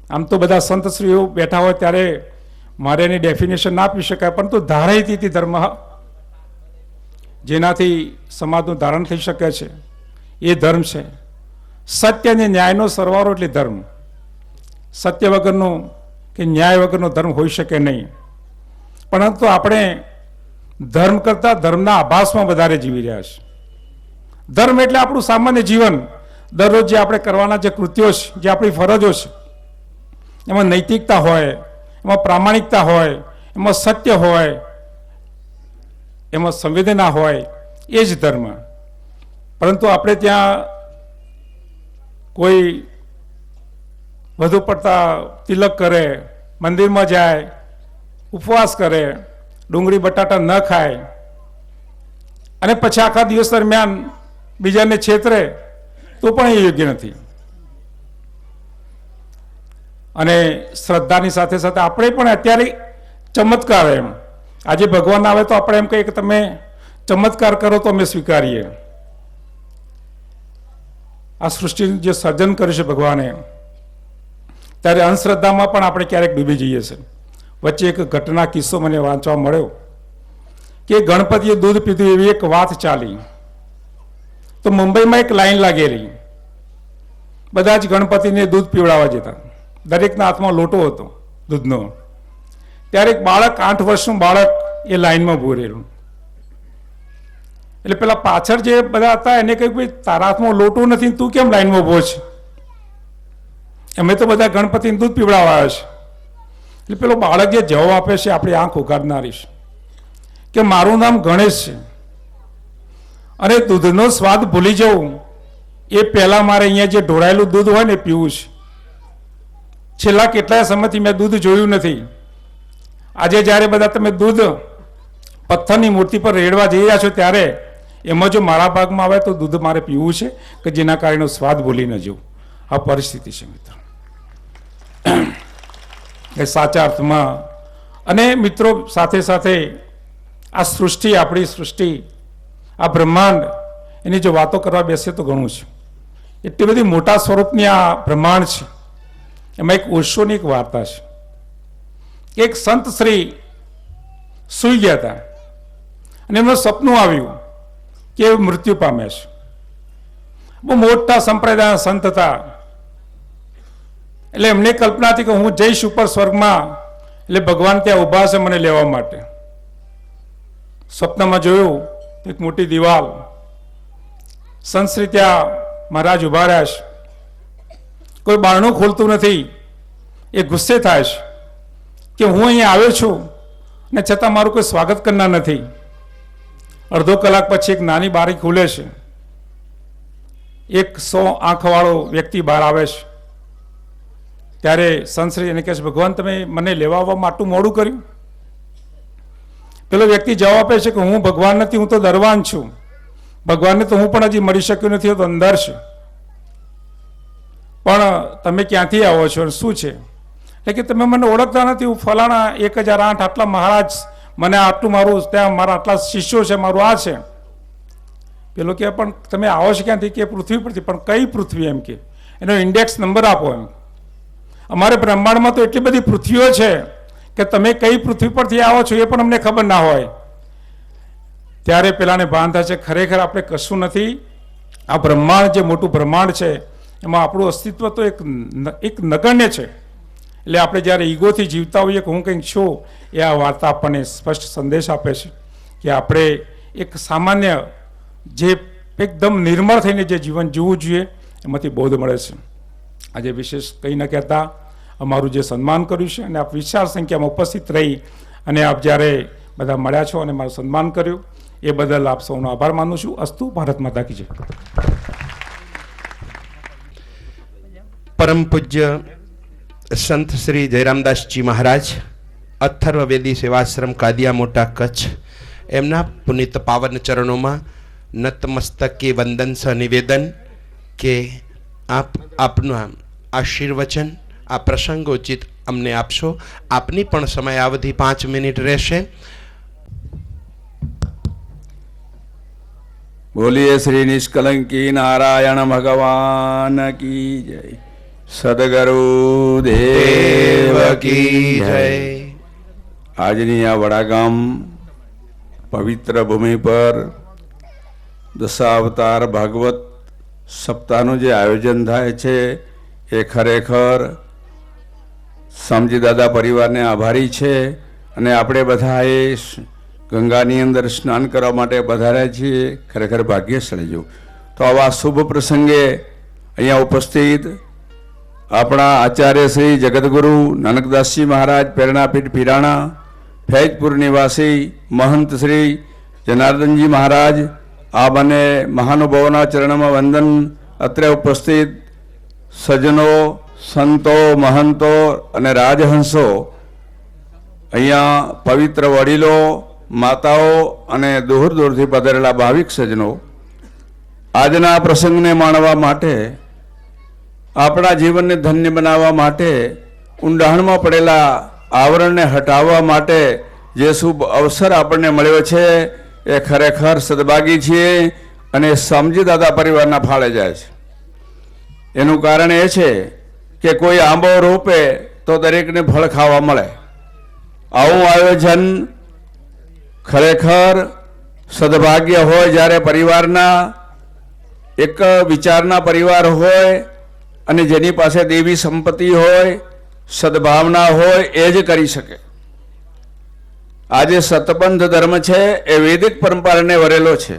S5: આમ તો બધા સંતશ્રીઓ બેઠા હોય ત્યારે મારે એની ડેફિનેશન ના આપી શકાય, પરંતુ ધારયતી ધર્મ, જેનાથી સમાજનું ધારણ થઈ શકે છે એ ધર્મ છે. સત્ય અને ન્યાયનો સરવાળો એટલે ધર્મ. સત્ય વગરનો કે ન્યાય વગરનો ધર્મ હોઈ શકે નહીં. પરંતુ આપણે ધર્મ કરતાં ધર્મના આભાસમાં વધારે જીવી રહ્યા છે. ધર્મ એટલે આપણું સામાન્ય જીવન, દરરોજ જે આપણે કરવાના જે કૃત્યો છે, જે આપણી ફરજો છે, એમાં નૈતિકતા હોય, એમાં પ્રામાણિકતા હોય, એમાં સત્ય હોય, એમાં સંવેદના હોય, એ જ ધર્મ. પરંતુ આપણે ત્યાં કોઈ વધુ પડતા તિલક કરે, મંદિરમાં જાય, ઉપવાસ કરે, ડુંગળી બટાટા ન ખાય અને પછી આખા દિવસ દરમિયાન બીજાને છેતરે તો પણ એ યોગ્ય નથી. અને શ્રદ્ધાની સાથે સાથે આપણે પણ અત્યારે ચમત્કાર, એમ આજે ભગવાન આવે તો આપણે એમ કહીએ કે તમે ચમત્કાર કરો તો અમે સ્વીકારીએ. આ સૃષ્ટિનું જે સર્જન કર્યું છે ભગવાને, ત્યારે અંધશ્રદ્ધામાં પણ આપણે ક્યારેક ડૂબી જઈએ છીએ. વચ્ચે એક ઘટના, કિસ્સો મને વાંચવા મળ્યો કે ગણપતિએ દૂધ પીધું એવી એક વાત ચાલી. તો મુંબઈમાં એક લાઈન લાગેલી, બધા જ ગણપતિને દૂધ પીવડાવવા જતા, દરેકના હાથમાં લોટો હતો દૂધનો. ત્યારે એક બાળક, 8 વર્ષનું બાળક એ લાઈનમાં ઊભું રહેલું. એટલે પેલા પાછળ જે બધા હતા એને કહ્યું, ભાઈ તારા હાથમાં લોટો નથી, તું કેમ લાઈનમાં ઊભો છે? અમે તો બધા ગણપતિને દૂધ પીવડાવવા આવ્યા છે. એટલે પેલો બાળક જે જવાબ આપે છે, આપણી આંખ ઉગાડનારી છે, કે મારું નામ ગણેશ છે અને દૂધનો સ્વાદ ભૂલી જવું એ પહેલાં મારે અહીંયા જે ઢોળાયેલું દૂધ હોય ને પીવું છે. છેલ્લા કેટલાય સમયથી મેં દૂધ જોયું નથી. આજે જ્યારે બધા તમે દૂધ પથ્થરની મૂર્તિ પર રેડવા જઈ રહ્યા છો ત્યારે એમાં જો મારા ભાગમાં આવે તો દૂધ મારે પીવું છે કે જેના કારણે સ્વાદ ભૂલી ન જવું. આ પરિસ્થિતિ છે મિત્રો. એ સાચા અર્થમાં. અને મિત્રો સાથે સાથે આ સૃષ્ટિ, આપણી સૃષ્ટિ, આ બ્રહ્માંડ, એની જો વાતો કરવા બેસીએ તો ઘણું છે. એટલી બધી મોટા સ્વરૂપની આ બ્રહ્માંડ છે. એમાં એક ઓશોની એક વાર્તા છે. એક સંત શ્રી સૂઈ ગયા હતા અને એમનું સપનું આવ્યું કે એ મૃત્યુ પામ્યા છે. બહુ મોટા સંપ્રદાયના સંત હતા. એટલે એમને કલ્પના હતી કે હું જઈશ ઉપર સ્વર્ગમાં, એટલે ભગવાન ત્યાં ઊભા છે મને લેવા માટે. સ્વપ્નમાં જોયું એક મોટી દિવાલ, સંતશ્રી ત્યાં મહારાજ ઊભા રહ્યા છે. કોઈ બારણું ખોલતું નથી. એ ગુસ્સે થાય છે કે હું અહીંયા આવ્યો છું ને છતાં મારું કોઈ સ્વાગત કરનાર નથી. અડધો કલાક પછી એક નાની બારી ખુલે છે. એક 100 આંખવાળો વ્યક્તિ બહાર આવે છે. ત્યારે સંતશ્રી એને કહે છે, ભગવાન તમે મને લેવા આવવામાં આટલું મોડું કર્યું? પેલો વ્યક્તિ જવાબ આપે છે કે હું ભગવાન નથી, હું તો દરવાન છું. ભગવાનને તો હું પણ હજી મળી શક્યો નથી, તો અંદર છે. પણ તમે ક્યાંથી આવો છો અને શું છે? એટલે કે તમે મને ઓળખતા નથી, હું ફલાણા 1008 આટલા મહારાજ, મને આટલું મારું ત્યાં મારા આટલા શિષ્યો છે, મારું આ છે. પેલો કે પણ તમે આવો છો ક્યાંથી? કે પૃથ્વી પરથી. પણ કઈ પૃથ્વી? એમ કે એનો ઇન્ડેક્સ નંબર આપો. એમ અમારે બ્રહ્માંડમાં તો એટલી બધી પૃથ્વીઓ છે કે તમે કઈ પૃથ્વી પરથી આવો છો એ પણ અમને ખબર ના હોય. ત્યારે પેલાને ભાન થાય છે ખરેખર આપણે કશું નથી. આ બ્રહ્માંડ જે મોટું બ્રહ્માંડ છે એમાં આપણું અસ્તિત્વ તો એક નગણ્ય છે. એટલે આપણે જ્યારે ઈગોથી જીવતા હોઈએ કે હું કંઈક છું, એ આ વાર્તા આપણને સ્પષ્ટ સંદેશ આપે છે કે આપણે એક સામાન્ય જે એકદમ નિર્મળ થઈને જે જીવન જીવવું જોઈએ એમાંથી બોધ મળે છે. આજે વિશેષ કંઈ ન કહેતા અમારું જે સન્માન કર્યું છે, અને આપ વિશાળ સંખ્યામાં ઉપસ્થિત રહી અને આપ જ્યારે બધા મળ્યા છો અને મારું સન્માન કર્યું, એ બદલ આપ સૌનો આભાર માનું છું. અસ્તુ. ભારત માતા કી જય.
S1: પરમ પૂજ્ય સંત શ્રી જયરામદાસજી મહારાજ, અથર્વવેદી સેવાશ્રમ કાદિયા મોટા કચ્છ, એમના પુનિત પાવન ચરણોમાં નતમસ્તકે વંદન સહ નિવેદન કે આપ આપના આશીર્વચન, આ પ્રસંગોચિત અમને આપશો. આપની પણ સમયાવધિ 5 મિનિટ રહેશે.
S6: બોલીએ શ્રી નિષ્કલંકી નારાયણ ભગવાન કી જય. સદગુરુ દેવ કી જય. આજની આ વડાગામ પવિત્ર ભૂમિ પર દશાવતાર ભાગવત સપ્તાહનું જે આયોજન થાય છે એ ખરેખર સમજી દાદા પરિવારને આભારી છે. અને આપણે બધા એ ગંગાની અંદર સ્નાન કરવા માટે પધાર્યા છીએ. ખરેખર ભાગ્યશાળી જો. તો આવા શુભ પ્રસંગે અહીંયા ઉપસ્થિત આપણા આચાર્ય શ્રી જગતગુરુ નાનકદાસજી મહારાજ, પ્રેરણાપીઠ પીરાણા, ફૈજપુર નિવાસી મહંત શ્રી જનાર્દનજી મહારાજ, આ બંને મહાનુભાવોના ચરણમાં વંદન. અત્રે ઉપસ્થિત સજ્જનો, સંતો, મહંતો અને રાજહંસો, અહીંયા પવિત્ર વડીલો, માતાઓ અને દૂર દૂરથી પધારેલા ભાવિક સજ્જનો, આજના પ્રસંગને માણવા માટે, આપણા જીવનને ધન્ય બનાવવા માટે, ઊંડાણમાં પડેલા આવરણને હટાવવા માટે જે શુભ અવસર આપણને મળ્યો છે એ ખરેખર સદભાગી છીએ અને સમજી દાદા પરિવારના ફાળે જાય છે. એનું કારણ એ છે કે કોઈ આંબો રોપે તો દરેકને ફળ ખાવા મળે. આવું આયોજન ખરેખર સદભાગ્ય હોય જ્યારે પરિવારના એક વિચારના પરિવાર હોય અને જેની પાસે દેવી સંપત્તિ હોય, સદભાવના હોય, એ જ કરી શકે. આજે સતપંથ ધર્મ છે એ વૈદિક પરંપરાને વરેલો છે.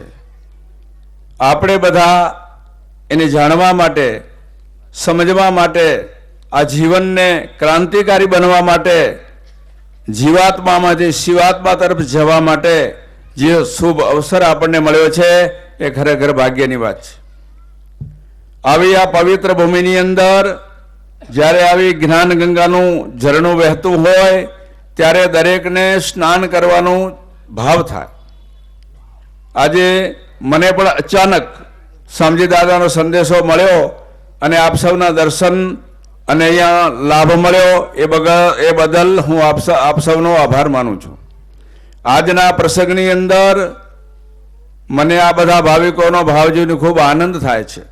S6: આપણે બધા એને જાણવા માટે, સમજવા માટે, આ જીવનને ક્રાંતિકારી બનવા માટે, જીવાત્મામાંથી શિવાત્મા તરફ જવા માટે જે શુભ અવસર આપણને મળ્યો છે એ ખરેખર ભાગ્યની વાત છે. આવી આ પવિત્ર ભૂમિની અંદર જ્યારે આવી જ્ઞાન ગંગાનું ઝરણું વહેતું હોય ત્યારે દરેકને સ્નાન કરવાનું ભાવ થાય. આજે મને પણ અચાનક સ્વામીજી દાદાનો સંદેશો મળ્યો અને આપ સૌના દર્શન અને અહીંયા લાભ મળ્યો એ બદલ હું આપ સૌનો આભાર માનું છું. આજના પ્રસંગની અંદર મને આ બધા ભાવિકોનો ભાવ જોઈને ખૂબ આનંદ થાય છે.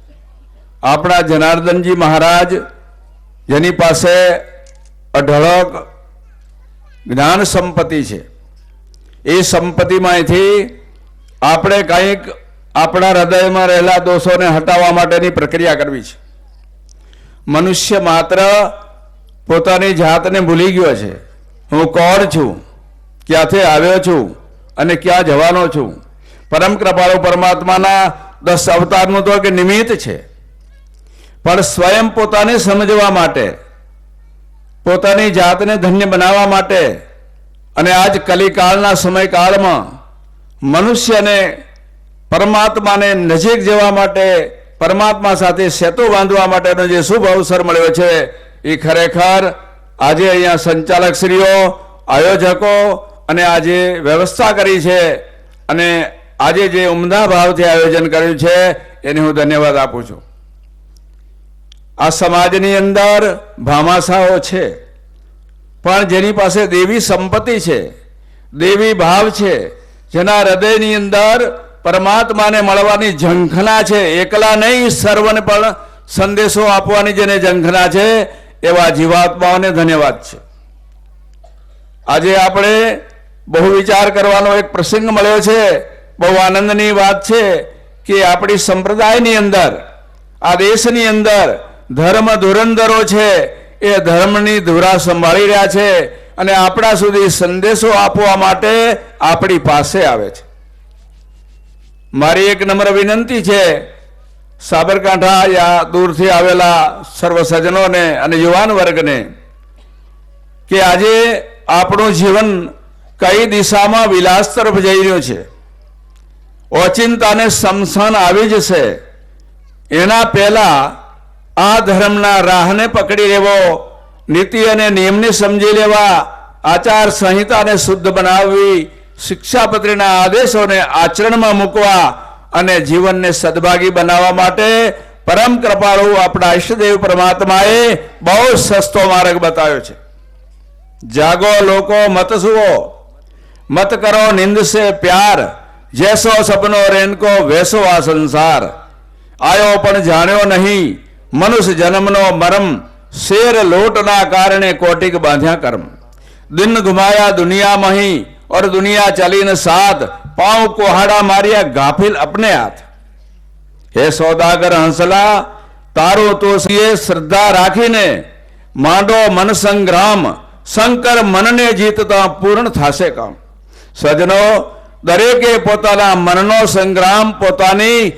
S6: આપણા જનાર્દનજી મહારાજ જેની પાસે અઢળક જ્ઞાન સંપત્તિ છે, એ સંપત્તિમાંથી આપણે કંઈક આપણા હૃદયમાં રહેલા દોષોને હટાવવા માટેની પ્રક્રિયા કરવી છે. મનુષ્ય માત્ર પોતાની જાતને ભૂલી ગયો છે. હું કોણ છું, ક્યાંથી આવ્યો છું અને ક્યાં જવાનો છું. પરમ કૃપાળુ પરમાત્માના 10 અવતારનું તો કે નિમિત્ત છે, પણ સ્વયં પોતાને સમજવા માટે, પોતાની જાતને ધન્ય બનાવવા માટે અને આજ કલિકાળના સમયકાળમાં મનુષ્યને પરમાત્માને નજીક જવા માટે, પરમાત્મા સાથે સેતુ બાંધવા માટેનો જે શુભ અવસર મળ્યો છે, એ ખરેખર આજે અહીંયા સંચાલકશ્રીઓ, આયોજકો અને આજે વ્યવસ્થા કરી છે અને આજે જે ઉમદા ભાવથી આયોજન કર્યું છે એને હું ધન્યવાદ આપું છું. આ સમાજની અંદર ભામાશાઓ છે, પણ જેની પાસે દેવી સંપત્તિ છે, દેવી ભાવ છે, જેના હૃદયની અંદર પરમાત્માને મળવાની ઝંખના છે, એકલા નહીં સર્વને પણ સંદેશો આપવાની જેને ઝંખના છે, એવા જીવાત્માઓને ધન્યવાદ છે. આજે આપણે બહુ વિચાર કરવાનો એક પ્રસંગ મળ્યો છે. બહુ આનંદની વાત છે કે આપણી સંપ્રદાયની અંદર, આ દેશની અંદર ધર્મ ધુરંધરો છે, એ ધર્મની ધુરા સંભાળી રહ્યા છે અને આપણા સુધી સંદેશો આપવા માટે આપણી પાસે આવે છે. મારી એક નમ્ર વિનંતી છે સાબરકાંઠા યા દૂરથી આવેલા સર્વ સજ્જનોને અને યુવાન વર્ગને કે આજે આપણું જીવન કઈ દિશામાં વિલાસ તરફ જઈ રહ્યું છે. ઓચિંતાને સ્મશાન આવી જશે, એના પહેલા આ ધર્મના રાહને પકડી લેવો, નીતિ અને નિયમને સમજી લેવા, આચાર સંહિતાને શુદ્ધ બનાવવી, શિક્ષાપત્રીના આદેશોને આચરણમાં મૂકવા અને જીવનને સદભાગી બનાવવા માટે પરમ કૃપાળુ આપણા ઈષ્ટદેવ પરમાત્માએ બહુ સસ્તો માર્ગ બતાવ્યો છે. જાગો લોકો મત સુવો, મત કરો નિંદ સે પ્યાર, જૈસો સપનો રેनको વૈસો આ સંસાર. આયો પણ જાણ્યો નહીં મનુષ્ય જન્મનો મરમ, શેર લોટના કારણે કોટિક બાંધ્યા કર્મ. દિન ઘુમાયા દુનિયા મહી और दुनिया चली न साथ, पांव कोहाड़ा मारिया गाफिल अपने हाथ. हे सौदागर हंसला तारो तो ये श्रद्धा રાખીને માંડો મન સંગ્રામ, શંકર મનને જીતતા પૂર્ણ થાશે કામ. સજનો, દરેકે પોતાના મનનો સંગ્રામ, પોતાની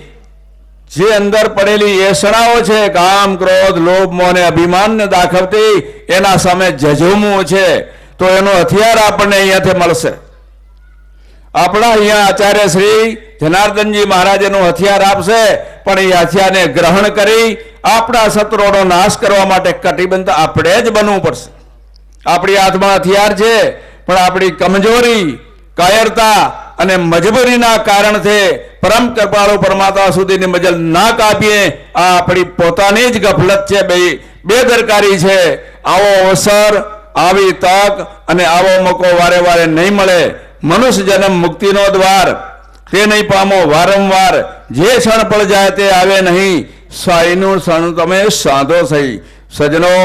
S6: જે અંદર પડેલી એસણાઓ છે, કામ ક્રોધ લોભ મોહ અને અભિમાનને દાખવતી, એના સામે જજુમવું છે તો એનો હથિયાર આપણને અહીંયાથી મળશે. આપણા અહીંયા આચાર્ય શ્રી જનાર્દનજી મહારાજ એનું હથિયાર આપશે, પણ એ હથિયારને ગ્રહણ કરી આપણા શત્રુઓનો નાશ કરવા માટે કટિબદ્ધ આપણે જ બનવું પડશે. આપણી હાથમાં હથિયાર છે, પણ આપણી કમજોરી, કાયરતા અને મજબૂરીના કારણથી પરમ કૃપાળુ પરમાત્મા સુધીની મજલ ના કાપીએ, આ આપણી પોતાની જ ગફલત છે, બેદરકારી છે. આવો અવસર, આવી તક અને આવો મોકો વારે વારે નહીં મળે. મનુષ્ય જન્મ મુક્તિનો દ્વાર, તે નહીં પામો વારંવાર, જે ક્ષણ પડ જાય તે આવે નહીં, સ્વાઈનું ક્ષણ તમે સાધો થઈ. સજનો,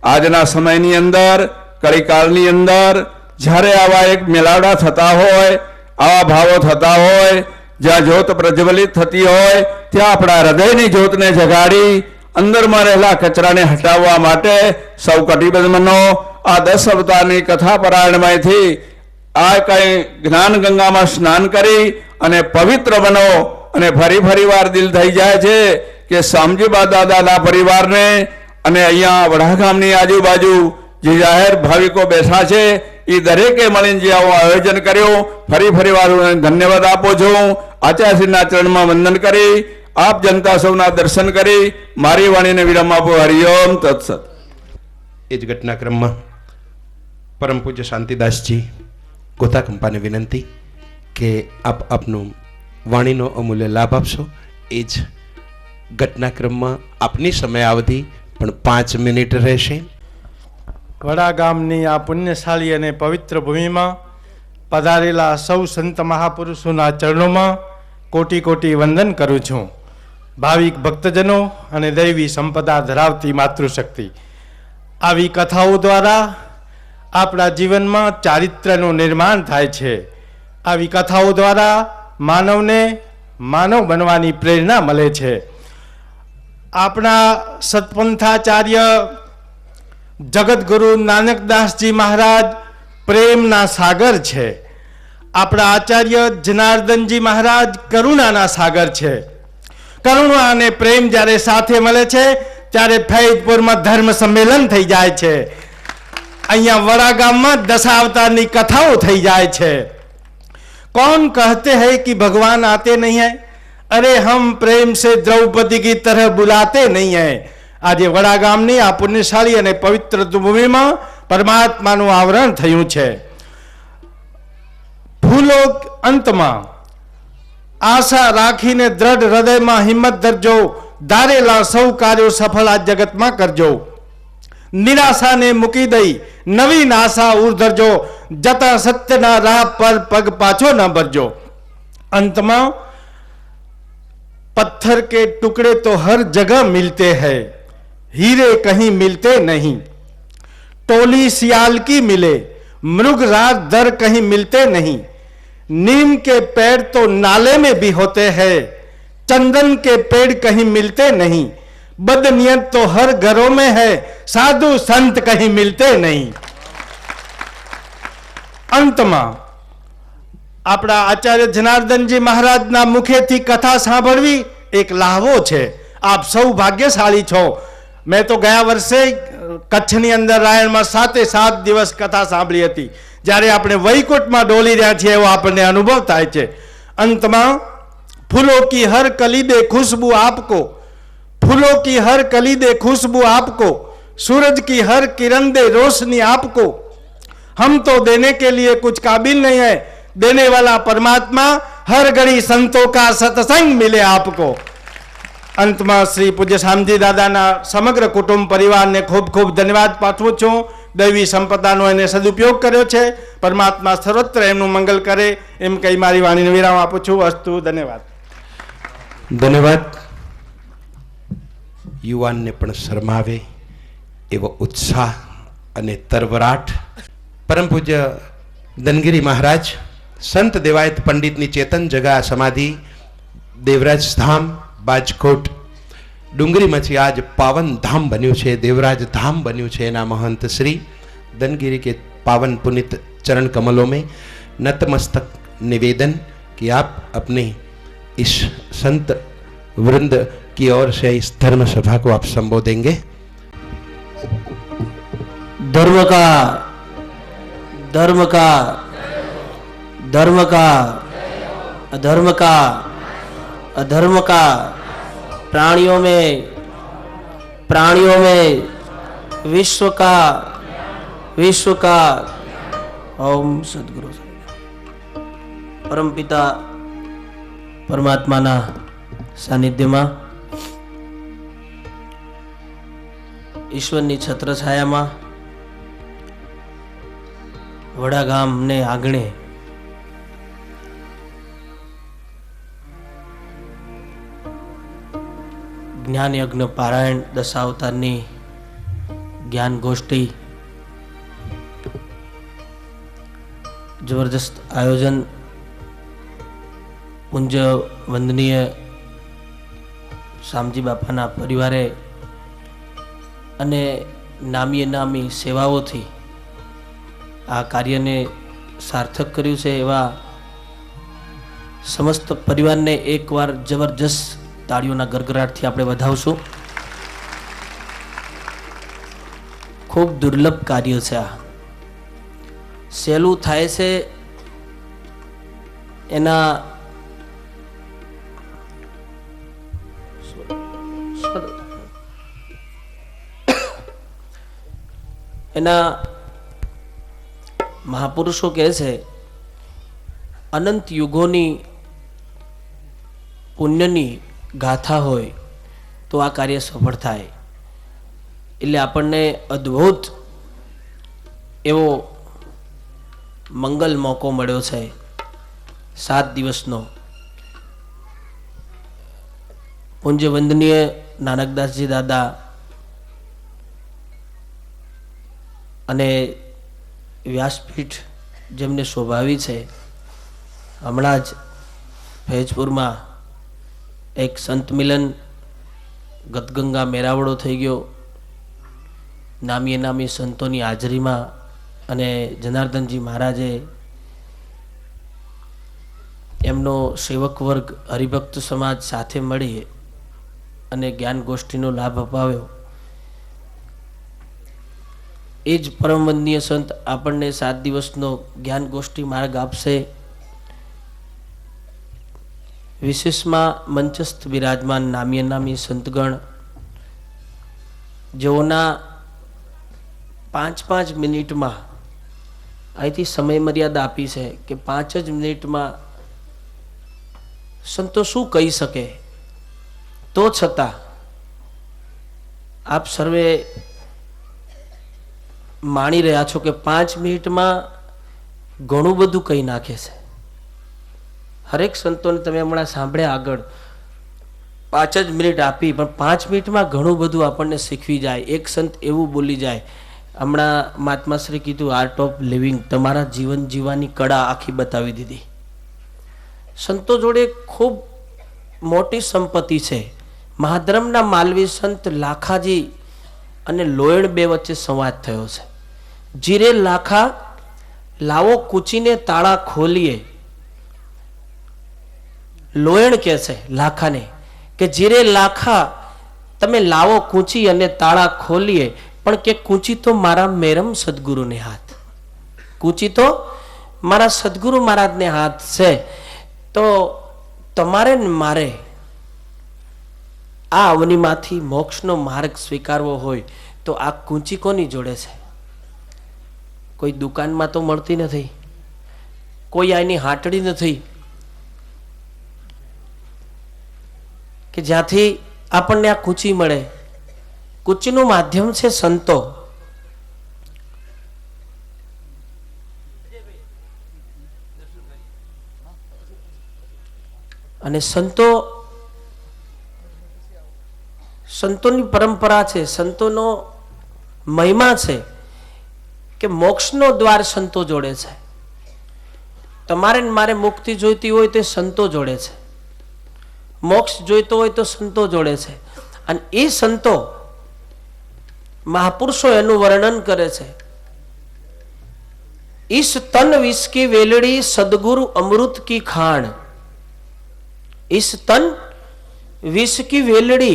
S6: આજના સમયની અંદર, કળીકાળની અંદર જ્યારે આવા એક મેળાવડા થતા હોય, આવા ભાવો થતા હોય, જ્યાં જ્યોત પ્રજ્વલિત થતી હોય, ત્યાં આપણા હૃદયની જ્યોતને જગાડી અંદરમાં રહેલા કચરાને હટાવવા માટે સૌ કટિબદ્ધ બનો. આ 10 અવતારની કથા પરાયણમાંથી આ કઈ જ્ઞાન ગંગામાં સ્નાન કરી અને પવિત્ર બનો. અને ફરી વાર દિલ થઈ જાય છે કે શામજીબા દાદાના પરિવારને અને અહીંયા વડાગામની આજુબાજુ જે જાહેર ભાવિકો બેઠા છે, એ દરેકે મળીને જે આવું આયોજન કર્યું, ફરી વાર ધન્યવાદ આપું છું. આચાર્યશ્રીના ચરણમાં વંદન કરી આપ જનતા સૌના દર્શન કરી મારી વાણીને વિરામ આપો. હરિઓમ તત્સત.
S1: એ જ ઘટનાક્રમમાં પરમ પૂજ્ય શાંતિદાસજી ગોતાકંપાને વિનંતી કે આપ આપનું વાણીનો અમૂલ્ય લાભ આપશો. એ જ ઘટનાક્રમમાં આપની સમયાવધિ પણ 5 મિનિટ રહેશે.
S7: વડા ગામની આ પુણ્યશાળી અને પવિત્ર ભૂમિમાં પધારેલા સૌ સંત મહાપુરુષોના ચરણોમાં કોટી કોટી વંદન કરું છું. ભાવિક ભક્તજનો અને દૈવી સંપદા ધરાવતી માતૃશક્તિ, આવી કથાઓ દ્વારા આપણા જીવનમાં ચારિત્ર્યનું નિર્માણ થાય છે. આવી કથાઓ દ્વારા માનવને માનવ બનવાની પ્રેરણા મળે છે. આપણા સતપંથાચાર્ય જગતગુરુ નાનકદાસજી મહારાજ પ્રેમના સાગર છે. આપણા આચાર્ય જનાર્દનજી મહારાજ કરુણાના સાગર છે. કરુણા અને પ્રેમ જ્યારે સાથે મળે છે ત્યારે ફૈજપુરમાં ધર્મ સંમેલન થઈ જાય છે. અહીંયા વડા ગામમાં દશાવતારની કથાઓ થઈ જાય છે. कौन कहते हैं कि भगवान आते नहीं है? अरे हम प्रेम से द्रौपदी की तरह बुलाते नहीं है. આજે વડા ગામની આ પુણ્યશાળી અને પવિત્ર ભૂમિમાં પરમાત્માનું આવરણ થયું છે. ફૂલો અંતમાં આશા રાખીને દ્રઢ હૃદયમાં હિંમત ધરજો, ધારેલા સૌ કાર્યો સફળ આ જગતમાં કરજો. નિરાશાને મૂકી દઈ નવીન આશા ઉર્ધરજો, જતા સત્યના રાહ પર પગ પાછો ન ભરજો. अंतમાં पत्थर के टुकड़े तो हर जगह मिलते हैं, हीरे कहीं मिलते नहीं. टोली सियाल की मिले, मृग रात दर कहीं मिलते नहीं. नीम के पेड़ तो नाले में भी होते हैं, चंदन के पेड़ कहीं मिलते नहीं. बदनियत तो हर घरों में है, साधु संत कहीं मिलते नहीं. अंतમાં આપણા આચાર્ય જનાર્દનજી મહારાજના મુખેથી કથા સાંભળવી એક લાહવો છે. આપ સૌ ભાગ્યશાળી છો. મેં તો ગયા વર્ષે કચ્છની અંદર રાયણમાં 7 દિવસ કથા સાંભળી હતી. જ્યારે આપણે વૈકુંઠમાં ડોલી રહ્યા છીએ એવો આપણને અનુભવ થાય છે. અંતમાં ફૂલો કી હર કલી દે ખુશ્બુ આપકો, फूलों की हर कली दे खुशबू आपको, सूरज की हर किरण दे रोशनी आपको. हम तो देने के लिए कुछ काबिल नहीं है, देने वाला परमात्मा हर घड़ी संतों का सत्संग मिले आपको. અંતમાં શ્રી પૂજ્ય શામજી દાદાના સમગ્ર કુટુંબ પરિવારને ખૂબ ખૂબ ધન્યવાદ પાઠવું છું. દૈવી સંપદાનો એને સદુપયોગ કર્યો છે. પરમાત્મા સર્વત્ર એમનું મંગલ કરે એમ કહી મારી વાણીને વિરામ આપું છું. અસ્તુ. ધન્યવાદ.
S1: ધન્યવાદ. યુવાનને પણ શરમાવે એવો ઉત્સાહ અને તરવરાટ પરમ પૂજ્ય દનગીરી મહારાજ સંત દેવાયત પંડિતની ચેતન જગા સમાધિ દેવરાજ ધામ બાજકોટ ડુંગરીમાંથી આજ પાવન ધામ બન્યું છે, देवराज धाम बन्યું છે. એના महंत श्री दनगिरी के पावन पुनित चरण कमलों में नतमस्तक निवेदन कि आप अपने इस संत वृंद की ओर से इस धर्म सभा को आप संबोधेंगे.
S3: धर्म का धर्म का धर्म का अधर्म का अधर्म का प्राणियों में विश्व का ओम सदगुरु परम पिता परमात्माना सानिध्यમાં ઈશ્વરની છત્રછાયામાં વડા ગામને આંગણે જ્ઞાન યજ્ઞ પારાયણ દશાવતારની જ્ઞાન ગોષ્ઠી જબરજસ્ત આયોજન પૂજ્ય વંદનીય શામજી બાપાના પરિવારે અને નામી સેવાઓથી આ કાર્યને સાર્થક કર્યું છે. એવા સમસ્ત પરિવારને એકવાર જબરજસ્ત તાળીઓના ગરગરાટથી આપણે વધાવશું. ખૂબ દુર્લભ કાર્ય છે આ. સહેલું થાય છે એના મહાપુરુષો કહે છે અનંત યુગોની પુણ્યની ગાથા હોય તો આ કાર્ય સફળ થાય. એટલે આપણને અદ્ભુત એવો મંગલ મોકો મળ્યો છે 7 દિવસનો. પૂજ્ય વંદનીય નાનકદાસજી દાદા અને વ્યાસપીઠ જેમને શોભાવી છે, હમણાં જ ફૈજપુરમાં એક સંત મિલન ગતગંગા મેળાવડો થઈ ગયો નામી નામી સંતોની હાજરીમાં, અને જનાર્દનજી મહારાજે એમનો સેવક વર્ગ હરિભક્ત સમાજ સાથે મળી અને જ્ઞાન ગોષ્ઠીનો લાભ અપાવ્યો. એ જ પરમ વંદનીય સંત આપણને 7 દિવસનો જ્ઞાન ગોષ્ઠી માર્ગ આપશે. વિશેષમાં મંચસ્થ બિરાજમાન નામી નામી સંતગણ જેઓના 5-5 મિનિટમાં, અહીંથી સમય મર્યાદા આપી છે કે 5 જ મિનિટમાં સંતો શું કહી શકે, તો છતાં આપ સર્વે માણી રહ્યા છો કે 5 મિનિટમાં ઘણું બધું કહી નાખે છે. હરેક સંતોને તમે હમણાં સાંભળ્યા આગળ 5 જ મિનિટ આપી, પણ 5 મિનિટમાં ઘણું બધું આપણને શીખવી જાય. એક સંત એવું બોલી જાય, હમણાં મહાત્માશ્રી કીધું આર્ટ ઓફ લિવિંગ, તમારા જીવન જીવવાની કળા આખી બતાવી દીધી. સંતો જોડે ખૂબ મોટી સંપત્તિ છે. મહાધર્મના માલવી સંત લાખાજી અને લોયણ બે વચ્ચે સંવાદ થયો છે. જીરે લાખા લાવો કૂચીને તાળા ખોલીએ. લોયણ કહે છે લાખાને કે જીરે લાખા તમે લાવો કૂચી અને તાળા ખોલીએ, પણ કે કૂચી તો મારા મેરમ સદગુરુને હાથ, કૂચી તો મારા સદગુરુ મહારાજને હાથ છે. તો તમારે ને મારે આ અવનીમાંથી મોક્ષનો માર્ગ સ્વીકારવો હોય તો આ કૂંચી કોની જોડે છે? કોઈ દુકાનમાં તો મળતી નથી, કોઈ આની હાટડી નથી કે જ્યાંથી આપણને આ કૂંચી મળે. કૂંચીનું માધ્યમ છે સંતો. અને સંતોની પરંપરા છે, સંતોનો મહિમા છે કે મોક્ષનો દ્વાર સંતો જોડે છે. તમારે ને મારે મુક્તિ જોઈતી હોય તો સંતો જોડે છે, મોક્ષ જોઈતો હોય તો સંતો જોડે છે. અને એ સંતો મહાપુરુષો એનું વર્ણન કરે છે. ઈસ તન વિષ કી વેલડી સદગુરુ અમૃત કી ખાણ. इस तन विष की वेलड़ी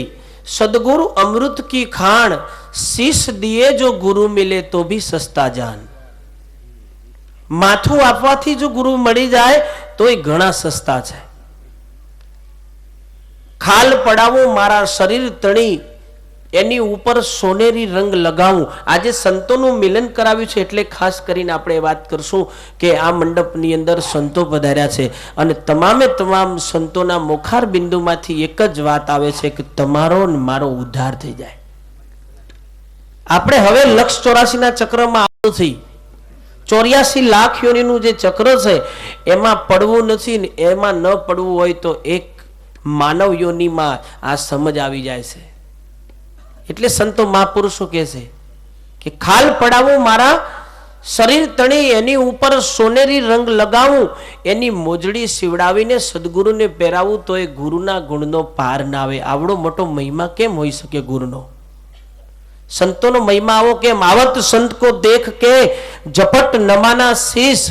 S3: सदगुरु अमृत की खान, शीश दिए जो गुरु मिले तो भी सस्ता जान. माथुं आपवाथी जो गुरु मળી જાય તો એ ઘણા સસ્તા છે. ખાલ પડાવું મારા શરીર તણી, એની ઉપર સોનેરી રંગ લગાવું. આજે સંતોનું મિલન કરાવ્યું છે એટલે ખાસ કરીને આપણે વાત કરશું કે આ મંડપની અંદર સંતો પધાર્યા છે અને તમામે તમામ સંતોના મુખાર બિંદુમાંથી એક જ વાત આવે છે કે તમારો ને મારો ઉદ્ધાર થઈ જાય. આપણે હવે લક્ષ 84 ના ચક્રમાં આવવું નથી. 84 લાખ યોનીનું જે ચક્ર છે એમાં પડવું નથી ને એમાં ન પડવું હોય તો એક માનવ યોનીમાં આ સમજ આવી જાય છે. એટલે સંતો મહાપુરુષો કહે છે કે ખાલ પડાવું મારા શરીર તણી, એની ઉપર સોનેરી રંગ લગાવું, એની મોજડી સીવડાવીને સદગુરુને પહેરાવું તો એ ગુરુના ગુણનો પાર ના આવે. આવડો મોટો મહિમા કેમ હોઈ શકે ગુરુનો? સંતોનો મહિમા આવો કેમ? આવત સંત કો દેખ કે જપટ નમાના શીશ,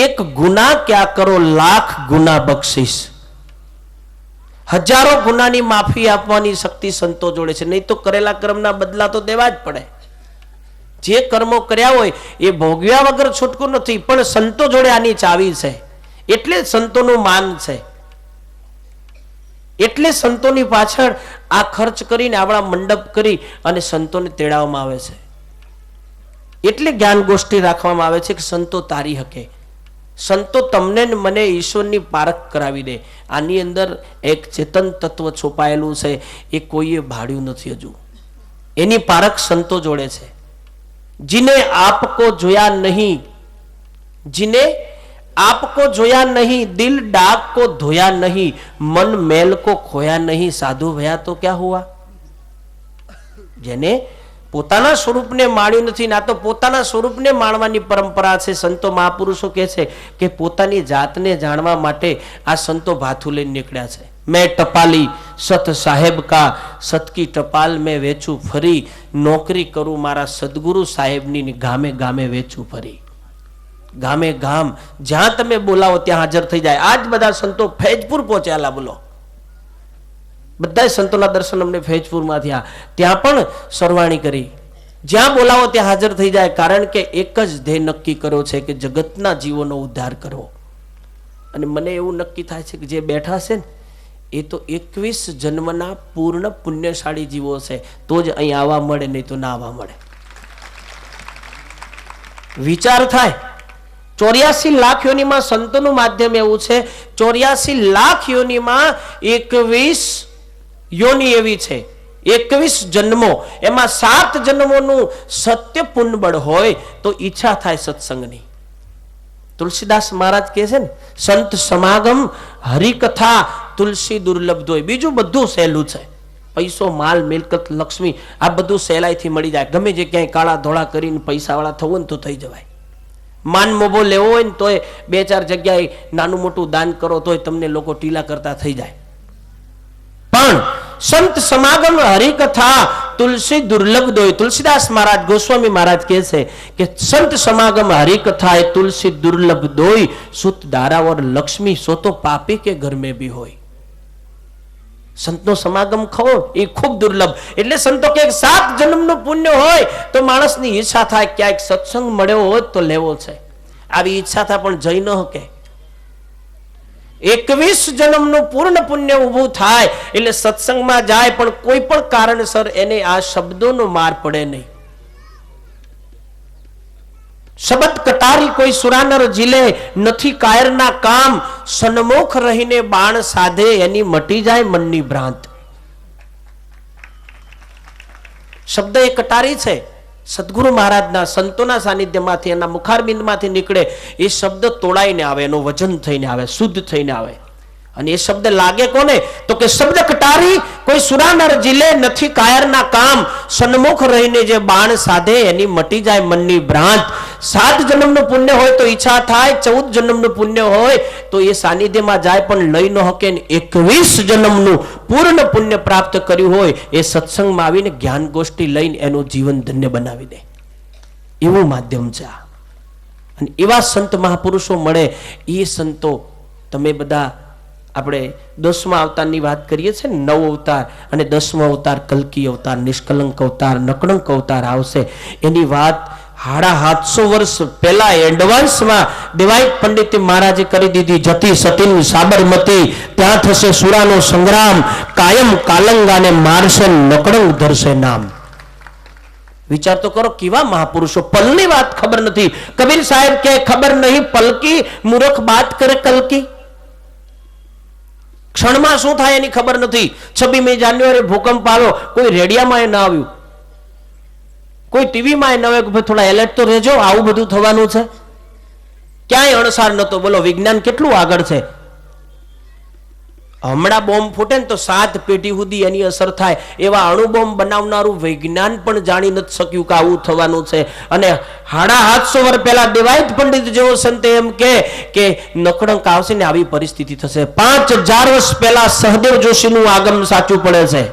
S3: એક ગુના ક્યા કરો લાખ ગુના બક્ષિસ. હજારો ગુનાની માફી આપવાની શક્તિ સંતો જોડે છે. નહીં તો કરેલા કર્મના બદલા તો દેવા જ પડે. જે કર્મો કર્યા હોય એ ભોગવ્યા વગર છૂટકો નથી, પણ સંતો જોડે આની ચાવી છે. એટલે સંતોનું માન છે, એટલે સંતોની પાછળ આ ખર્ચ કરીને આવડા મંડપ કરી અને સંતોને તેડાવવામાં આવે છે. એટલે જ્ઞાન ગોષ્ઠી રાખવામાં આવે છે કે સંતો તારી હકે. સંતો તમને ને મને ઈશ્વરની પારખ કરાવી દે. આની અંદર એક ચેતન તત્વ છુપાયેલું છે, એ કોઈએ ભાળ્યું નથી હજુ. એની પારખ સંતો જોડે છે. जिने आपको जोया नहीं, जिने आपको जोया नहीं, दिल डाक को धोया नहीं, मन मैल को खोया नहीं, साधु भया तो क्या हुआ. જેને પોતાના સ્વરૂપને માણ્યું નથી, ના તો પોતાના સ્વરૂપને માણવાની પરંપરા છે. સંતો મહાપુરુષો કહે છે કે પોતાની જાતને જાણવા માટે આ સંતો ભાથું લઈને નીકળ્યા છે. मैं टपाली सत साहेब का, सत की टपाल में वेचू फरी, नौकरी करूं मारा सदगुरु साहेब नी गामे गामे वेचू फरी. गामे गाम ज्यां तमे बोलाવો ત્યાં હાજર થઈ જાય. આજ બધા સંતો ફૈજપુર પહોંચ્યા. બોલો, બધા સંતોના દર્શન અમને ફૈજપુરમાં થયા. ત્યાં પણ સરવાણી કરી. જ્યાં બોલાવો ત્યાં હાજર થઈ જાય. કારણ કે એક જ ધ્યેય નક્કી કર્યો છે કે જગતના જીવોનો ઉદ્ધાર કરવો. અને મને એવું નક્કી થાય છે કે જે બેઠા છે ને એ તો 21 જન્મના પૂર્ણ પુણ્યશાળી જીવો છે. તો જ અહીં આવવા મળે, નહીં તો ના આવવા મળે. વિચાર થાય. 84 લાખ યોનીમાં સંતોનું માધ્યમ એવું છે. 84 લાખ યોનીમાં 21 યોની એવી છે, 21 જન્મો, એમાં 7 જન્મોનું સત્ય પુનબળ હોય તો ઈચ્છા થાય સત્સંગની. તુલસીદાસ મહારાજ કહે છે ને, સંત સમાગમ હરિકથા તુલસી દુર્લભ હોય. બીજું બધું સહેલું છે. પૈસો, માલ, મિલકત, લક્ષ્મી આ બધું સહેલાઈથી મળી જાય. ગમે જે ક્યાંય કાળા ધોળા કરીને પૈસા વાળા થવું ને તો થઈ જવાય. માન મોભો લેવો હોય ને તોય 2-4 જગ્યાએ નાનું મોટું દાન કરો તોય તમને લોકો ટીલા કરતા થઈ જાય. પણ સંત સમાગમ હરિકથા તુલસી દુર્લભ દોય. તુલસીદાસ મહારાજ, ગોસ્વામી મહારાજ કહે છે કે સંત સમાગમ હરિકથા એ તુલસી દુર્લભ દોય, સુત दारा और लक्ष्मी सो तो पापी के घर में भी હોય. સંતનો સમાગમ ખવો એ ખૂબ દુર્લભ. એટલે સંતો કે 7 જન્મનું પુણ્ય હોય તો માણસની ઈચ્છા થાય ક્યાંક સત્સંગ મળ્યો હોય તો લેવો છે. આવી ઈચ્છા થાય પણ જઈ ન શકે. 21 જન્મનું પૂર્ણ પુણ્ય ઊભું થાય એટલે સત્સંગમાં જાય, પણ કોઈ પણ કારણસર એને આ શબ્દોનો માર પડે નહીં. શબ્દ કટારી કોઈ સુરાનર જીલે, નથી કાયરના કામ, સન્મુખ રહીને બાણ સાધે, એની મટી જાય મનની ભ્રાંત. શબ્દ એ કટારી છે. સદગુરુ મહારાજના સંતોના સાનિધ્યમાંથી, એના મુખારબિંદમાંથી નીકળે એ શબ્દ તોડાઈને આવે, એનું વજન થઈને આવે, શુદ્ધ થઈને આવે. અને એ શબ્દ લાગે કોને? તો કે શબ્દ કટારી કોઈ સુરાનર જીલે, નથી કાયરના કામ, સન્મુખ રહીને જે બાણ સાધે, એની મટી જાય મનની ભ્રાંત. 7 જન્મનું પુણ્ય હોય તો ઈચ્છા થાય, 14 જન્મનું પુણ્ય હોય તો એ સાનિધ્યમાં જાય પણ લઈ ન શકે. 21 જન્મનું પૂર્ણ પુણ્ય પ્રાપ્ત કર્યું હોય એ સત્સંગમાં આવીને જ્ઞાન ગોષ્ઠી લઈને એનું જીવન ધન્ય બનાવી દે. એવું માધ્યમ છે આ. અને એવા સંત મહાપુરુષો મળે. એ સંતો તમે બધા, આપણે 10મા અવતારની વાત કરીએ છીએ ને, 9 અવતાર અને 10મો અવતાર કલ્કી અવતાર, નિષ્કલંક અવતાર, નકળંક અવતાર આવશે. એની વાત 750 વર્ષ પહેલા એડવાન્સમાં દેવાયત પંડિત મહારાજે કરી દીધી. જતી સતીન સાબરમતી, ત્યાં થશે સુરાનો સંગ્રામ, કાયમ કાલંગાને મારશે, નકળંક ધરશે નામ. વિચાર તો કરો કેવા મહાપુરુષો. પલની વાત ખબર નથી. કબીર સાહેબ કે ખબર નહીં પલકી, મૂર્ખ બાત કરે કલકી. ક્ષણમાં શું થાય એની ખબર નથી. 26મી જાન્યુઆરી ભૂકંપ આવ્યો, કોઈ રેડિયામાં એ ના આવ્યું, કોઈ ટીવીમાં ન હોય કે થોડા એલર્ટ તો રહેજો, આવું બધું થવાનું છે. ક્યાંય અણસાર નતો. બોલો વિજ્ઞાન કેટલું આગળ છે. હમણાં બોમ્બ ફૂટે ને તો 7 પેઢી સુધી એની અસર થાય. એવા અણુ બોમ્બ બનાવનારું વિજ્ઞાન પણ જાણી નથી શક્યું કે આવું થવાનું છે. અને 750 વર્ષ પહેલા દેવાયત પંડિત જેવો સંત એમ કે નકળંક આવશે ને આવી પરિસ્થિતિ થશે. 5000 વર્ષ પહેલા સહદેવ જોશીનું આગમ સાચું પડે છે.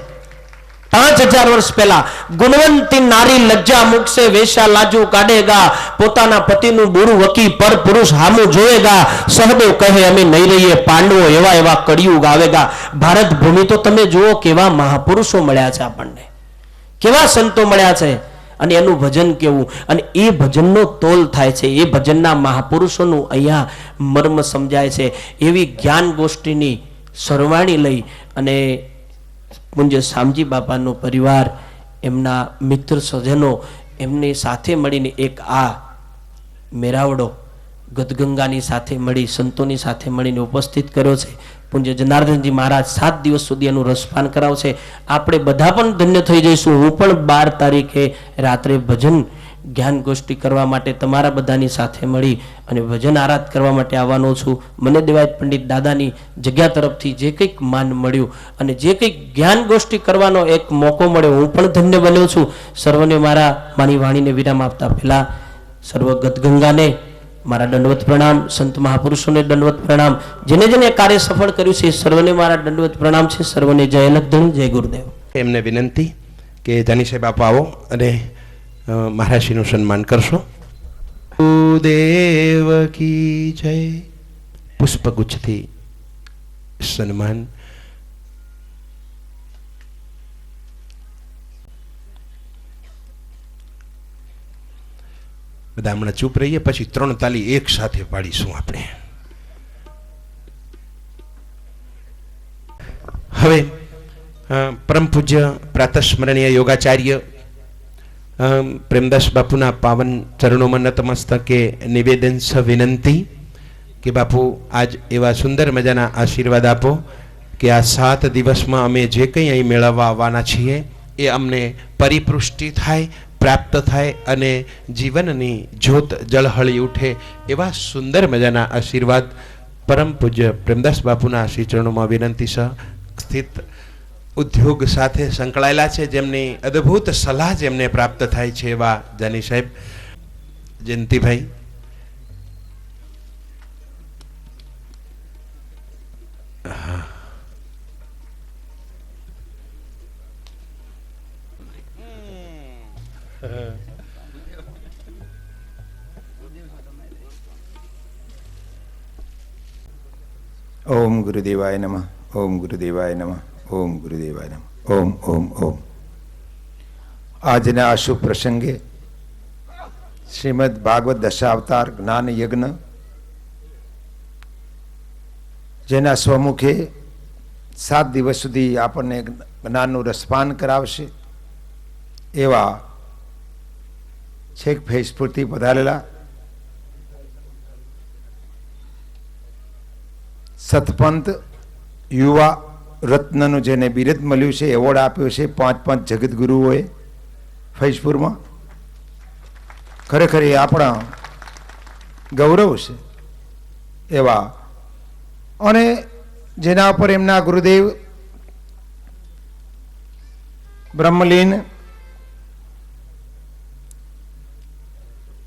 S3: 5000 વર્ષ પહેલા ગુણવંતી નારી લજ્જા મુકશે, વેશા લાજુ કાઢેગા, પોતાના પતિનું બુરું વકી પર પુરુષ હામું જોએગા. સહદેવ કહે અમે નહીં રહીએ, પાંડવો એવા એવા કળિયુગ આવેગા. ભારત ભૂમિ તો તમે જુઓ કેવા મહાપુરુષો મળ્યા છે આપણને, કેવા સંતો મળ્યા છે. અને એનું ભજન કેવું, અને એ ભજનનો તોલ થાય છે. એ ભજનના મહાપુરુષોનું અહીંયા મર્મ સમજાય છે. એવી જ્ઞાન ગોષ્ઠીની સરવાણી લઈ અને પૂજ્ય શામજી બાપાનો પરિવાર, એમના મિત્ર સ્વજનો, એમની સાથે મળીને એક આ મેરાવડો ગદગંગાની સાથે મળી સંતોની સાથે મળીને ઉપસ્થિત કર્યો છે. પૂજ્ય જનાર્દનજી મહારાજ 7 દિવસ સુધી એનું રસપાન કરાવશે. આપણે બધા પણ ધન્ય થઈ જઈશું. હું પણ 12 તારીખે રાત્રે ભજન જ્ઞાન ગોષ્ઠી કરવા માટે તમારા બધાની સાથે મળી અને ભજન આરાધ કરવા માટે આવવાનો છું. મને દેવાયત પંડિત દાદાની જગ્યા તરફથી જે કંઈક માન મળ્યું અને જે કંઈક જ્ઞાન ગોષ્ઠી કરવાનો એક મોકો મળ્યો, હું પણ ધન્ય બન્યો છું. સર્વને મારા મારી વાણીને વિરામ આપતા પહેલા સર્વ ગદગંગાને મારા દંડવત પ્રણામ, સંત મહાપુરુષોને દંડવત પ્રણામ, જેને જેને કાર્ય સફળ કર્યું છે સર્વને મારા દંડવત પ્રણામ છે. સર્વને જય લખધણી, જય ગુરુદેવ.
S1: એમને વિનંતી કે જાની સાહેબ આપ આવો અને મહારાજશ્રીનું સન્માન કરશો. દેવ કી જય. પુષ્પગુચ્છથી સન્માન. બધા હમણાં ચૂપ રહીએ, પછી 3 તાલી એક સાથે પાડીશું આપણે. હવે પરમ પૂજ્ય પ્રાતસ્મરણીય યોગાચાર્ય પ્રેમદાસ બાપુના પાવન ચરણોમાં નતમસ્તકે નિવેદન સ વિનંતી કે બાપુ આજ એવા સુંદર મજાના આશીર્વાદ આપો કે આ 7 દિવસમાં અમે જે કંઈ અહીં મેળવવા આવવાના છીએ એ અમને પરિપુષ્ટિ થાય, પ્રાપ્ત થાય અને જીવનની જ્યોત જળહળી ઉઠે એવા સુંદર મજાના આશીર્વાદ પરમ પૂજ્ય પ્રેમદાસ બાપુના શ્રી ચરણોમાં વિનંતી સહ સ્થિત ઉદ્યોગ સાથે સંકળાયેલા છે, જેમની અદ્ભુત સલાહ જેમને પ્રાપ્ત થાય છે એવા જાની સાહેબ, જયંતિભાઈ.
S8: ઓમ ગુરુદેવાય નમઃ. ઓમ ગુરુદેવાય નમઃ. ઓમ ગુરુદેવાય નમઃ. ઓમ ઓમ ઓમ. આજના આ શુભ પ્રસંગે શ્રીમદ ભાગવત દશાવતાર જ્ઞાન યજ્ઞ, જેના સ્વમુખે 7 દિવસ સુધી આપણને જ્ઞાનનું રસપાન કરાવશે એવા છેક ફેસપુરથી પધારેલા સતપંત યુવા રત્નનું જેને બિરુદ મળ્યું છે, એવોર્ડ આપ્યો છે 5 જગતગુરુઓએ ફૈજપુરમાં. ખરેખર એ આપણા ગૌરવ છે એવા, અને જેના ઉપર એમના ગુરુદેવ બ્રહ્મલીન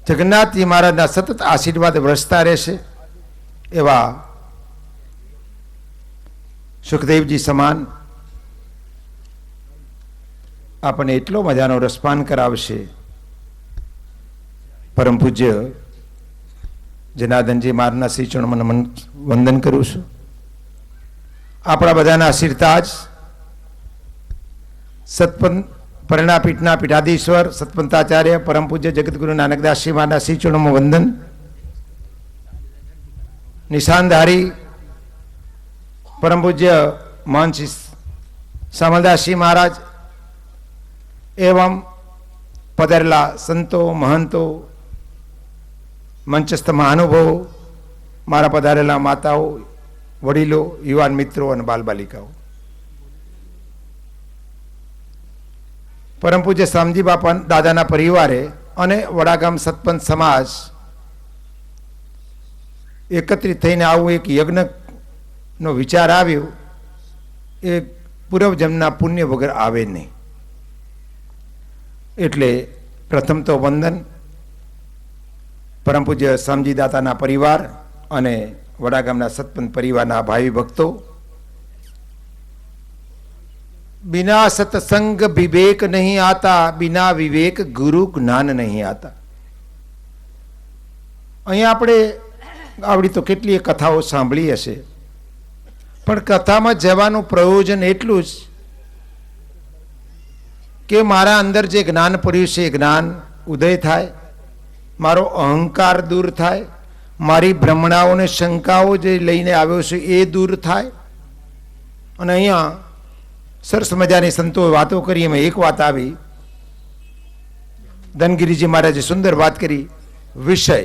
S8: જગન્નાથજી મહારાજના સતત આશીર્વાદ વરસતા રહેશે એવા સુખદેવજી સમાન આપણને એટલો મજાનો રસપાન કરાવશે. પરમ પૂજ્ય જનાર્દનજી મહારાજના શ્રી ચરણોમાં વંદન કરું છું. આપણા બધાના શિરતાજ સતપંથ પરિણાપીઠના પીઠાધીશ્વર સતપંથાચાર્ય પરમ પૂજ્ય જગતગુરુ નાનકદાસજી મહારાજના શ્રી ચરણોમાં વંદન. નિશાનધારી પરમ પૂજ્ય મહંત શામલદાસજી મહારાજ એવં પધારેલા સંતો મહંતો, મંચસ્થ મહાનુભાવો, મારા પધારેલા માતાઓ, વડીલો, યુવાન મિત્રો અને બાલબાલિકાઓ, પરમ પૂજ્ય શામજી બાપા દાદાના પરિવારે અને વડાગામ સતપંથ સમાજ એકત્રિત થઈને આવું એક યજ્ઞનો વિચાર આવ્યો, એ પૂર્વજન્મના પુણ્ય વગર આવે નહીં. એટલે પ્રથમ તો વંદન પરમ પૂજ્ય શામજી દાતાના પરિવાર અને વડાગામના સતપંથ પરિવારના ભાવિ ભક્તો. बिना सत्संग विवेक नहीं आता, बिना विवेक गुरु ज्ञान नहीं आता. અહીંયા આપણે આવડી તો કેટલીય કથાઓ સાંભળી હશે, પણ કથામાં જવાનું પ્રયોજન એટલું જ કે મારા અંદર જે જ્ઞાન પડ્યું છે એ જ્ઞાન ઉદય થાય, મારો અહંકાર દૂર થાય, મારી ભ્રમણાઓ ને શંકાઓ જે લઈને આવ્યો છે એ દૂર થાય. અને અહીંયા સરસ મજાની સંતોએ વાતો કરી, એમાં એક વાત આવી, ધનગીરીજી મહારાજે સુંદર વાત કરી, વિષય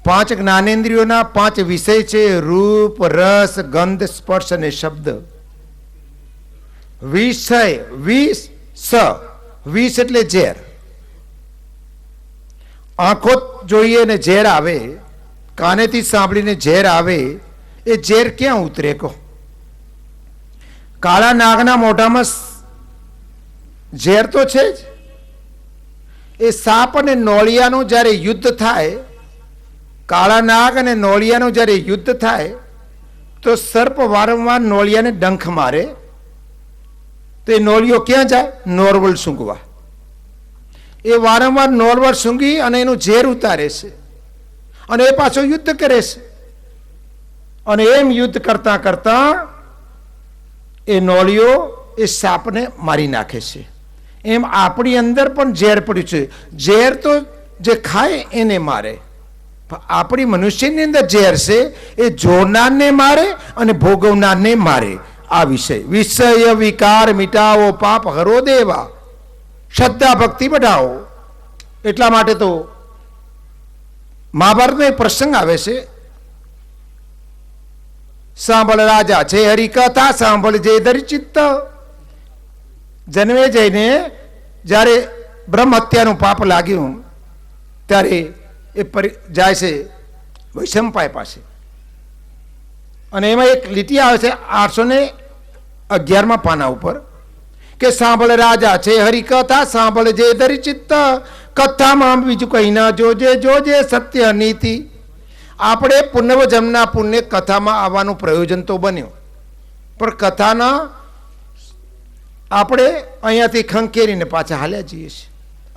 S8: પાંચ જ્ઞાનેન્દ્રિયોના પાંચ વિષય છે: રૂપ, રસ, ગંધ, સ્પર્શ અને શબ્દ. વિષય, વિષ વિષ એટલે ઝેર. આંખો જોઈએ ને ઝેર આવે, કાનેથી સાંભળીને ઝેર આવે, એ ઝેર ક્યાં ઉતરે કહો? કાળા નાગના મોઢામાં ઝેર તો છે જ. એ સાપ અને નોળિયાનું જ્યારે યુદ્ધ થાય, કાળા નાગ અને નોળિયાનું જ્યારે યુદ્ધ થાય, તો સર્પ વારંવાર નોળિયાને ડંખ મારે, તો એ નોળિયો ક્યાં જાય? નોરવલ સૂંઘવા. એ વારંવાર નોરવલ સૂંઘી અને એનું ઝેર ઉતારે છે, અને એ પાછો યુદ્ધ કરે છે. અને એમ યુદ્ધ કરતા કરતા એ નોળિયો એ સાપને મારી નાખે છે. એમ આપણી અંદર પણ ઝેર પડ્યું છે. ઝેર તો જે ખાય એને મારે, આપણી મનુષ્યની અંદર ઝેર છે, એ જોનારને મારે અને ભોગવનારને મારે. આ વિષય વિકાર મિટાવો, પાપ હરો દેવા, શ્રદ્ધા ભક્તિ બઢાવો. એટલા માટે તો મહાભારતનો એક પ્રસંગ આવે છે: સાંભળ રાજા છે હરી કથા, સાંભળ જે ધરી ચિત્ત. જન્મે જઈને જ્યારે બ્રહ્મ હત્યાનું પાપ લાગ્યું ત્યારે એ જાય છે વૈશંપાય પાસે, અને એમાં એક લીટી આવે છે 811 પાના ઉપર કે સાંભળ રાજા છે હરી કથા, સાંભળ જે ધરી ચિત્ત. કથામાં બીજું કઈ ના જોજે, જોજે સત્ય નીતિ. આપણે પુનર્જન્મના પુણ્ય કથામાં આવવાનું પ્રયોજન તો બન્યું, પણ કથાના આપણે અહીંયાથી ખંખેરીને પાછા હાલ્યા જઈએ છીએ.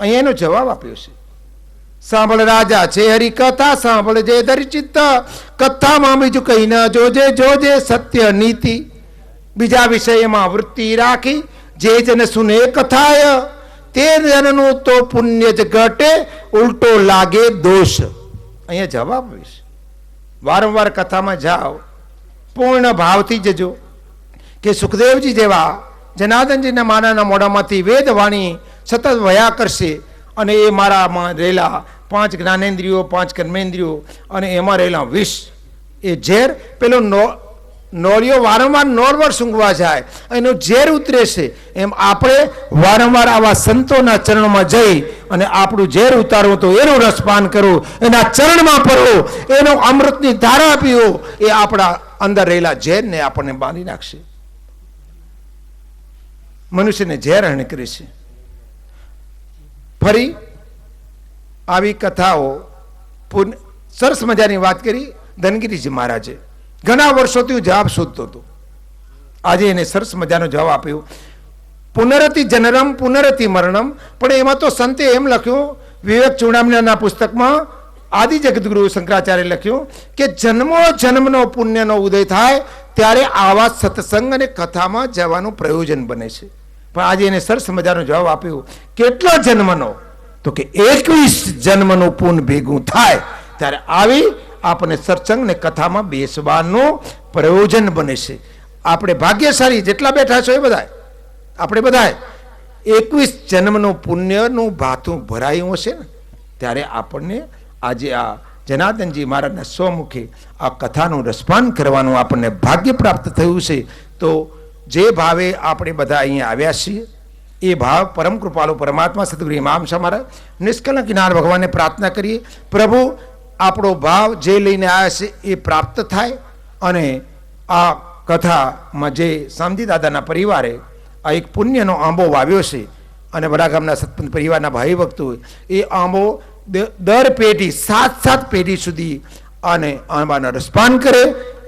S8: અહીંયા એનો જવાબ આપ્યો છે: સાંભળ રાજા છે હરી કથા, સાંભળ જે ધરી ચિત્ત. કથામાં બીજું કઈ ના જોજે, જોજે સત્ય નીતિ. બીજા વિષયમાં વૃત્તિ રાખી જે જન સુને કથાય, તે જનનું તો પુણ્ય જ ઘટે, ઉલટો લાગે દોષ. અહીંયા જવાબ આપ્યો છે. વારંવાર કથામાં જાઓ, પૂર્ણ ભાવથી જજો કે સુખદેવજી જેવા જનાર્દનજીના માનાના મોઢામાંથી વેદવાણી સતત વયા કરશે, અને એ મારામાં રહેલા પાંચ જ્ઞાનેન્દ્રિયો, પાંચ કર્મેન્દ્રિયો અને એમાં રહેલા વિષ, એ ઝેર, પેલો નોળિયો વારંવાર નોરવર સૂંઘવા જાય, એનું ઝેર ઉતરે છે. એમ આપણે વારંવાર આવા સંતોના ચરણમાં જઈ અને આપણું ઝેર ઉતારવું, તો એનું રસપાન કરવું, એના ચરણમાં પડવું, એનો અમૃતની ધારા પીવો, એ આપણા અંદર રહેલા ઝેરને આપણને બાંધી નાખશે. મનુષ્યને ઝેર હરણ કરે છે. ફરી આવી કથાઓ સરસ મજાની વાત કરી ધનગીરીજી મહારાજે. ઘણા વર્ષોથી હું જવાબ શોધતો હતો, આજે એને સરસ મજાનો જવાબ આપ્યો. પુનરતિ જનરમ પુનરતિ મરણમ. પણ એમાં તો સંતે એમ લખ્યું, વિવેક ચૂડામણીના પુસ્તકમાં આદિ જગદગુરુ શંકરાચાર્ય લખ્યું કે જન્મો જન્મનો પુણ્યનો ઉદય થાય ત્યારે આવા સત્સંગ અને કથામાં જવાનું પ્રયોજન બને છે. પણ આજે એને સરસ મજાનો જવાબ આપ્યો. કેટલો જન્મનો? તો કે 21 જન્મનું પુણ્ય ભેગું થાય ત્યારે આવી આપણને સત્સંગ ને કથામાં બેસવાનું પ્રયોજન બને છે. આપણે ભાગ્યશાળી જેટલા બેઠા છો એ બધા, આપણે બધા 21 જન્મનું પુણ્યનું ભાથું ભરાયું હશે ને, ત્યારે આપણને આજે આ જનાર્દનજી મહારાજના સ્વમુખે આ કથાનું રસપાન કરવાનું આપણને ભાગ્ય પ્રાપ્ત થયું છે. તો જે ભાવે આપણે બધા અહીંયા આવ્યા છીએ એ ભાવ પરમ કૃપાળુ પરમાત્મા સદગુરુ ઇમામ શાહ મહારાજ નિષ્કલંક જ્ઞાન ભગવાનને પ્રાર્થના કરીએ, પ્રભુ આપણો ભાવ જે લઈને આવ્યા છે એ પ્રાપ્ત થાય, અને આ કથામાં જે શામજી દાદાના પરિવારે આ એક પુણ્યનો આંબો વાવ્યો છે, અને વડાગામના સતપંથ પરિવારના ભાઈ ભક્તો એ આંબો દર પેઢી 7 પેઢી સુધી અને આંબાના રસપાન કરે,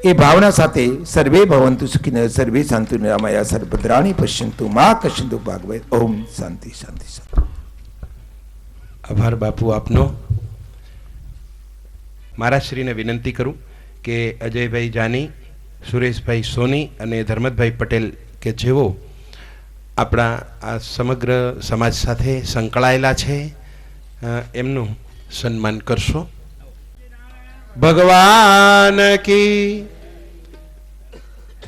S8: એ ભાવના સાથે સર્વે ભવંતુ સુખિનઃ સર્વે શાંતુ નિરામયા સર્વભદ્રાણી પશ્યંતુ મા કશ્યંતુ ભાગવત. ઓમ શાંતિ શાંતિ શાંતિ.
S1: આભાર બાપુ આપનો. મહારાજશ્રીને વિનંતી કરું કે અજયભાઈ જાની, સુરેશભાઈ સોની અને ધર્મતભાઈ પટેલ કે જેઓ આપણા આ સમગ્ર સમાજ સાથે સંકળાયેલા છે એમનું સન્માન કરશો. ભગવાન કી.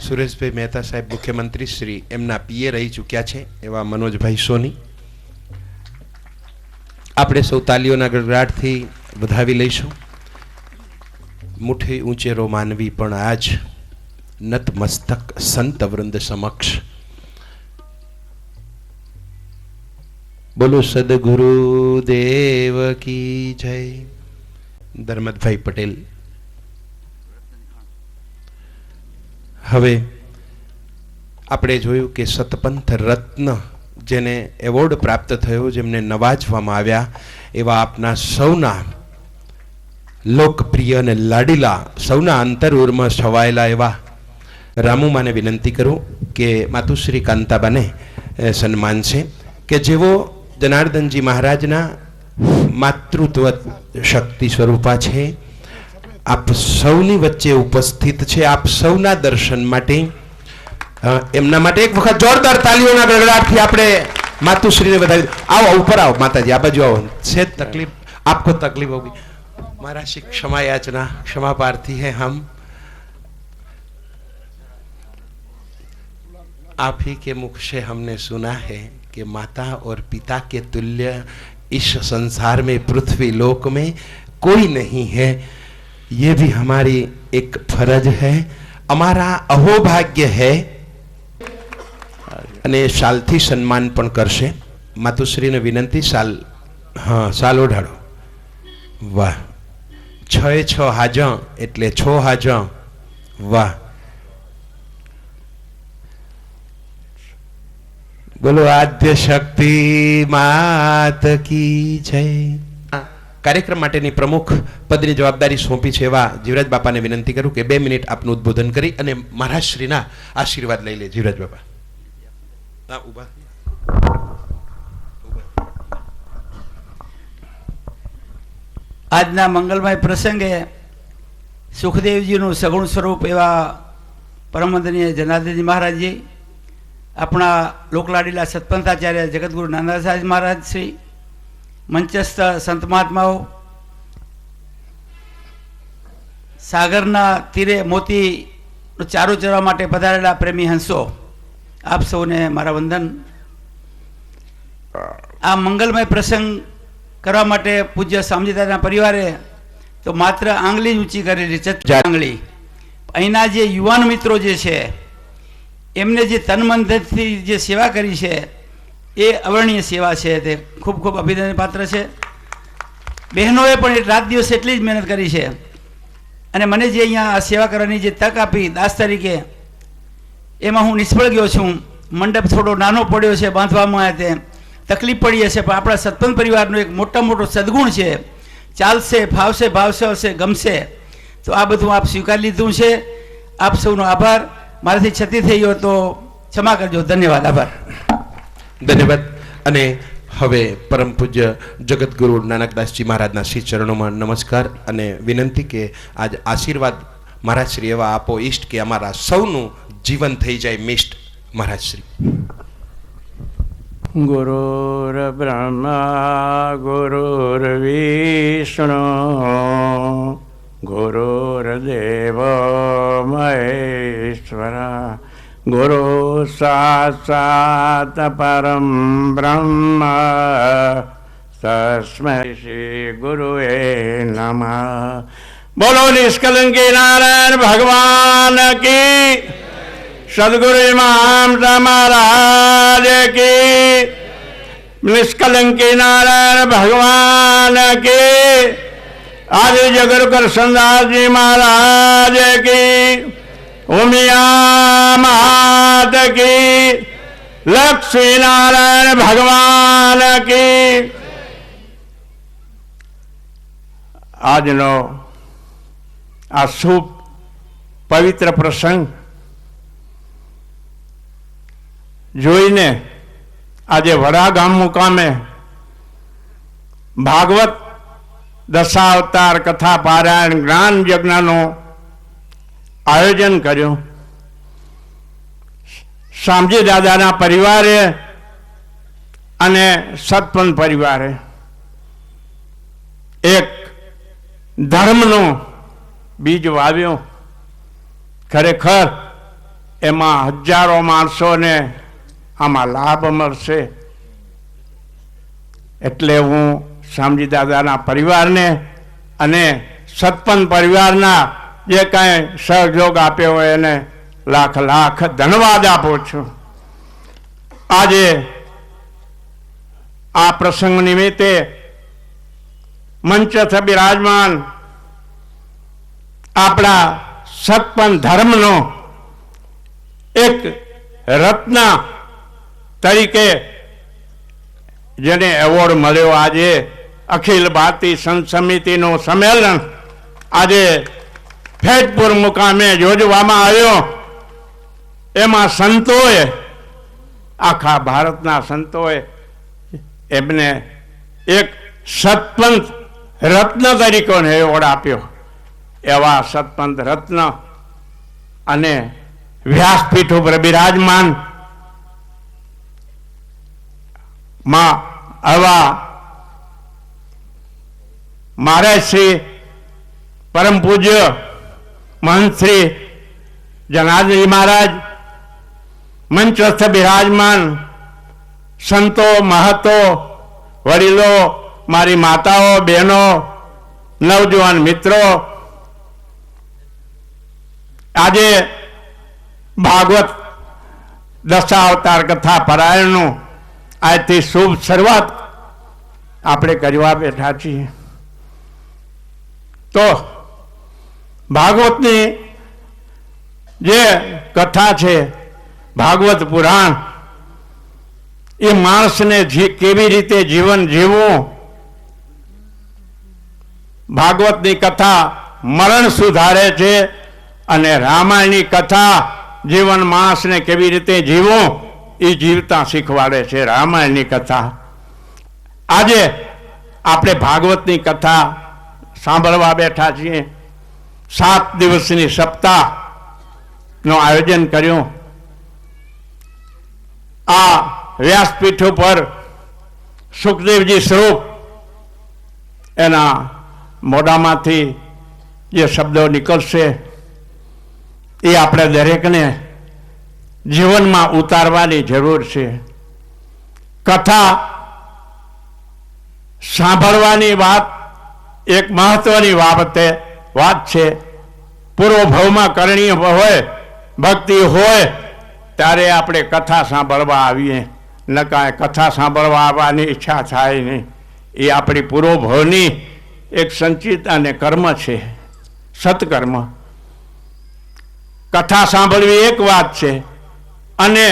S1: સુરેશભાઈ મહેતા સાહેબ મુખ્યમંત્રી શ્રી એમના પીએ રહી ચૂક્યા છે એવા મનોજભાઈ સોની. આપણે સૌ તાલીઓના ગડગડાટથી વધાવી લઈશું. મુઠ્ઠી ઊંચેરો માનવી પણ આજ નતમસ્તક સંત વૃંદ સમક્ષ. બોલો સદગુરુ દેવ કી જય. ધર્મતભાઈ પટેલ. હવે આપણે જોયું કે સતપંથ રત્ન જેને એવોર્ડ પ્રાપ્ત થયો, જેમને નવાજવામાં આવ્યા, એવા આપના સૌના લોકપ્રિય અને લાડીલા, સૌના અંતરઉરમાં છવાયેલા એવા રામુમાને વિનંતી કરું કે માતુશ્રી કાંતાબાને સન્માન છે કે જેઓ જનાર્દનજી મહારાજના માતૃત્વ શક્તિ સ્વરૂપા છે. આપ સૌની વચ્ચે ઉપસ્થિત છે, આપ સૌના દર્શન માટે. એમના માટે એક વખત જોરદાર તાલીઓના ગડગડાટથી આપણે માતુશ્રીને વધાવી. આવો ઉપર આવો માતાજી, આ બાજુ આવો. છે તકલીફ આપકો તકલીફ હોगी महाराज श्री क्षमा याचना, क्षमा प्रार्थी है हम. आप ही के मुख से हमने सुना है कि माता और पिता के तुल्य इस संसार में, पृथ्वी लोक में कोई नहीं है. ये भी हमारी एक फर्ज है, हमारा अहोभाग्य है. અને શાલથી સન્માન પણ કરશે. માતુશ્રીને વિનંતી, શાલ, હા શાલ ઓઢાડો. વાહ, 6 હાજર એટલે 6 હાજર. વાહ, બોલો આદ્ય શક્તિ માત કી જય. કાર્યક્રમ માટેની પ્રમુખ પદની જવાબદારી સોંપી છે એવા જીવરાજ બાપાને વિનંતી કરું કે 2 મિનિટ આપનું ઉદ્બોધન કરી અને મહારાજ શ્રીના આશીર્વાદ લઈ લે. જીવરાજ બાપા ઉભા.
S9: આજના મંગલમય પ્રસંગે સુખદેવજીનું સગુણ સ્વરૂપ એવા પરમ વંદનીય જનાર્દનજી મહારાજજી, આપણા લોકલાડીલા સતપંથાચાર્ય જગતગુરુ નાના સાહેબ મહારાજ શ્રી, મંચસ્થ સંત મહાત્માઓ, સાગરના તીરે મોતી ચારો ચરવા માટે પધારેલા પ્રેમી હંસો, આપ સૌને મારા વંદન. આ મંગલમય પ્રસંગ કરવા માટે પૂજ્ય સ્વામીદાદાના પરિવારે તો માત્ર આંગળી જ ઊંચી કરેલી, આંગળી. અહીંના જે યુવાન મિત્રો જે છે એમને જે તન મનથી જે સેવા કરી છે એ અવર્ણનીય સેવા છે, તે ખૂબ ખૂબ અભિનંદન પાત્ર છે. બહેનોએ પણ રાત દિવસ એટલી જ મહેનત કરી છે અને મને જે અહીંયા સેવા કરવાની જે તક આપી દાસ તરીકે, એમાં હું નિષ્ફળ ગયો છું. મંડપ થોડો નાનો પડ્યો છે બાંધવામાં, તે તકલીફ પડી હશે, પણ આપણા સત્પંથ પરિવારનો એક મોટો સદગુણ છે. ચાલશે, ફાવશે, ભાવશે, ગમશે. તો આ બધું આપ સ્વીકારી લીધું છે. આપ સૌનો આભાર. મારાથી ક્ષતિ થઈ ગયો તો ક્ષમા કરજો. ધન્યવાદ, આભાર.
S1: ધન્યવાદ. અને હવે પરમ પૂજ્ય જગતગુરુ નાનકદાસજી મહારાજના શ્રી ચરણોમાં નમસ્કાર અને વિનંતી કે આજ આશીર્વાદ મહારાજ શ્રી એવા આપો ઈષ્ટ કે અમારા સૌનું જીવન થઈ જાય મિષ્ટ. મહારાજ શ્રી.
S10: ગુરુર બ્રહ્મા ગુરુર્વિષ્ણુ ગુરુર્દેવ મહેશ્વરા ગુરુ સાક્ષાત પરમ બ્રહ્મ તસ્મૈ શ્રી ગુરુએ નમઃ. બોલો નિષ્કલંકી નારાયણ ભગવાન કી, સદગુરુ ઇમામ મહારાજ કી, નિષ્કલંકી નારાયણ ભગવાન કી, આદિ જગત કરશનદાસજી મહારાજ કી, ઉમિયા માત કી, લક્ષ્મી નારાયણ ભગવાન કી. આજનો આ શુભ પવિત્ર પ્રસંગ જોઈને આજે વડા ગામ મુકામે ભાગવત દશાવતાર કથા પારાયણ જ્ઞાન યજ્ઞનું આયોજન કર્યું. શામજી દાદાના પરિવારે અને સતપંથ પરિવારે એક ધર્મનું બીજ વાવ્યું. ખરેખર એમાં હજારો માણસોને આમાં લાભ મળશે. એટલે હું શામજી દાદાના પરિવારને અને સતપંથ પરિવારના જે કાંઈ સહયોગ આપ્યો હોય એને લાખ લાખ ધન્યવાદ આપું છું. આજે આ પ્રસંગ નિમિત્તે મંચસ્થ બિરાજમાન આપણા સતપંથ ધર્મનો એક રત્ન તરીકે જેને એવોર્ડ મળ્યો, આજે અખિલ ભારતીય સંત સમિતિનું સંમેલન આજે ફેજપુર મુકામે યોજવામાં આવ્યો. એમાં સંતોએ, આખા ભારતના સંતોએ એમને એક સતપંથ રત્ન તરીકેનો એવોર્ડ આપ્યો. એવા સતપંથ રત્ન અને વ્યાસપીઠ ઉપર બિરાજમાન માં આવા મારે શ્રી પરમ પૂજ્ય મહંત શ્રી જનાર્દનજી મહારાજ, મંચસ્થ બિરાજમાન સંતો, મહતો, વડીલો, મારી માતાઓ, બહેનો, નવજવાન મિત્રો, આજે ભાગવત દશાવતાર કથા પરાયણનું આજથી શુભ શરૂઆત આપણે કરવા બેઠા છીએ. તો ભાગવતની જે કથા છે, ભાગવત પુરાણ, એ માણસને કેવી રીતે જીવન જીવવું, ભાગવતની કથા મરણ સુધારે છે અને રામાયણની કથા જીવન માણસને કેવી રીતે જીવવું એ જીવતા શીખવાડે છે રામાયણની કથા. આજે આપણે ભાગવતની કથા સાંભળવા બેઠા છીએ. 7 દિવસની સપ્તાહનું આયોજન કર્યું. આ વ્યાસપીઠ ઉપર સુખદેવજી સ્વરૂપ એના મોઢામાંથી જે શબ્દો નીકળશે એ આપણે દરેકને જીવનમાં ઉતારવાની જરૂર છે. કથા સાંભળવાની વાત એક મહત્વની વાત છે. પૂર્વ ભાવમાં કરણીય હોય, ભક્તિ હોય ત્યારે આપણે કથા સાંભળવા આવીએ, ન કાંઈ કથા સાંભળવા આવવાની ઈચ્છા થાય નહીં. એ આપણી પૂર્વ ભાવની એક સંચિત અને કર્મ છે, સત્કર્મ. કથા સાંભળવી એક વાત છે અને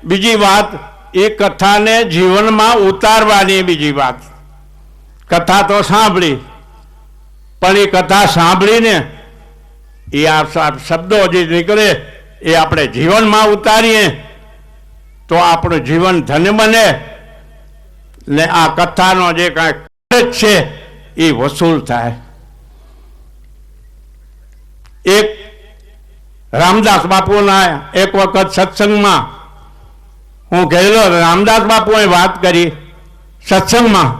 S10: બીજી વાત એ કથાને જીવનમાં ઉતારવાની બીજી વાત. કથા તો સાંભળી, પણ એ કથા સાંભળીને એ આ શબ્દો જે નીકળે એ આપણે જીવનમાં ઉતારીએ તો આપણું જીવન ધન્ય બને ને આ કથાનો જે કાંઈ ખર્ચ છે એ વસૂલ થાય. એક રામદાસ બાપુના એક વખત સત્સંગમાં હું ગયેલો. રામદાસ બાપુએ વાત કરી સત્સંગમાં,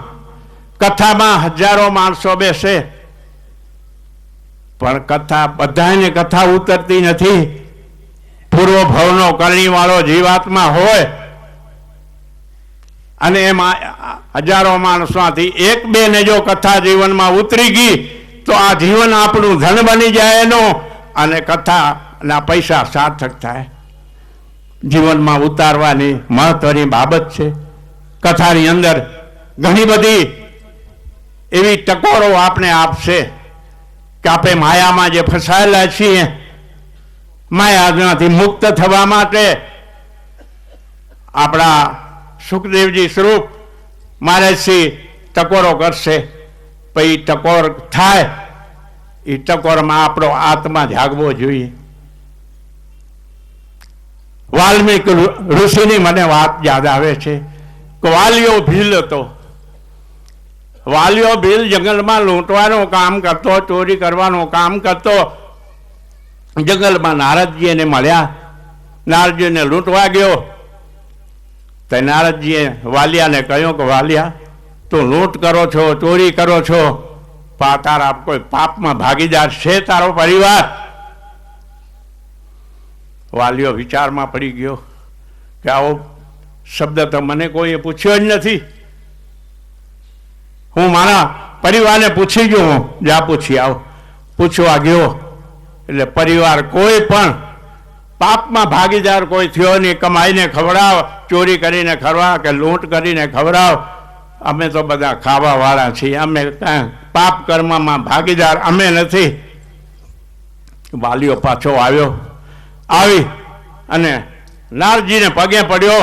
S10: કથામાં હજારો માણસો બેસે પણ કથા બધાને કથા ઉતરતી નથી. પૂર્વ ભવનો કરણીવાળો જીવાત્મા હોય અને એમાં હજારો માણસોમાંથી એક બે ને જો કથા જીવનમાં ઉતરી ગઈ તો આ જીવન આપણું ધન બની જાય એનું, અને કથાના પૈસા સાર્થક થાય. જીવનમાં ઉતારવાની મહત્વની બાબત છે. કથાની અંદર ઘણી બધી એવી ટકોરો આપણે આપશે કે આપણે માયામાં જે ફસાયેલા છીએ, માયામાંથી મુક્ત થવા માટે આપણા સુખદેવજી સ્વરૂપ મહારાજશ્રી ટકોરો કરશે. પછી ટકોર થાય એ ટકોરમાં આપણો આત્મા જાગવો જોઈએ. વાલ્મીક ઋષિની મને વાત યાદ આવે છે કે વાલિયો ભીલ હતો. વાલિયો ભીલ જંગલમાં લૂંટવાનું કામ કરતો, ચોરી કરવાનું કામ કરતો. જંગલમાં નારદજી એને મળ્યા, નારદજીને લૂંટવા ગયો. તો નારદજીએ વાલિયાને કહ્યું કે વાલિયા, તું લૂંટ કરો છો, ચોરી કરો છો, તારા કોઈ પાપમાં ભાગીદાર છે તારો પરિવાર? વાલિયો વિચારમાં પડી ગયો કે આવો શબ્દ તો મને કોઈએ પૂછ્યો જ નથી. હું મારા પરિવારને પૂછી ગયો, જા પૂછી આવો. પૂછવા ગયો એટલે પરિવાર કોઈ પણ પાપમાં ભાગીદાર કોઈ થયો નહીં. કમાઈને ખવડાવ, ચોરી કરીને ખવડાવ કે લૂંટ કરીને ખવડાવ, અમે તો બધા ખાવાવાળા છીએ, અમે કાંઈ પાપ કર્મમાં ભાગીદાર અમે નથી. વાલીઓ પાછો આવી અને નારદજીને પગે પડ્યો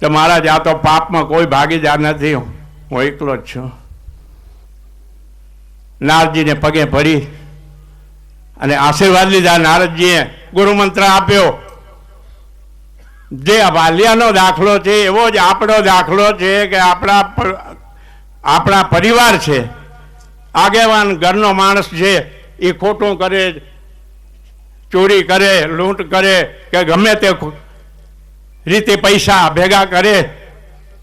S10: કે મહારાજ આ તો પાપમાં કોઈ ભાગીદાર નથી, હું એકલો જ છું. નારદજીને પગે પડી અને આશીર્વાદ લીધા. નારદજીએ ગુરુમંત્ર આપ્યો. જે વાલિયાનો દાખલો છે એવો જ આપણો દાખલો છે કે આપણા પરિવાર છે, આગેવાન ઘરનો માણસ છે, એ ખોટું કરે, ચોરી કરે, લૂંટ કરે કે ગમે તે રીતે પૈસા ભેગા કરે,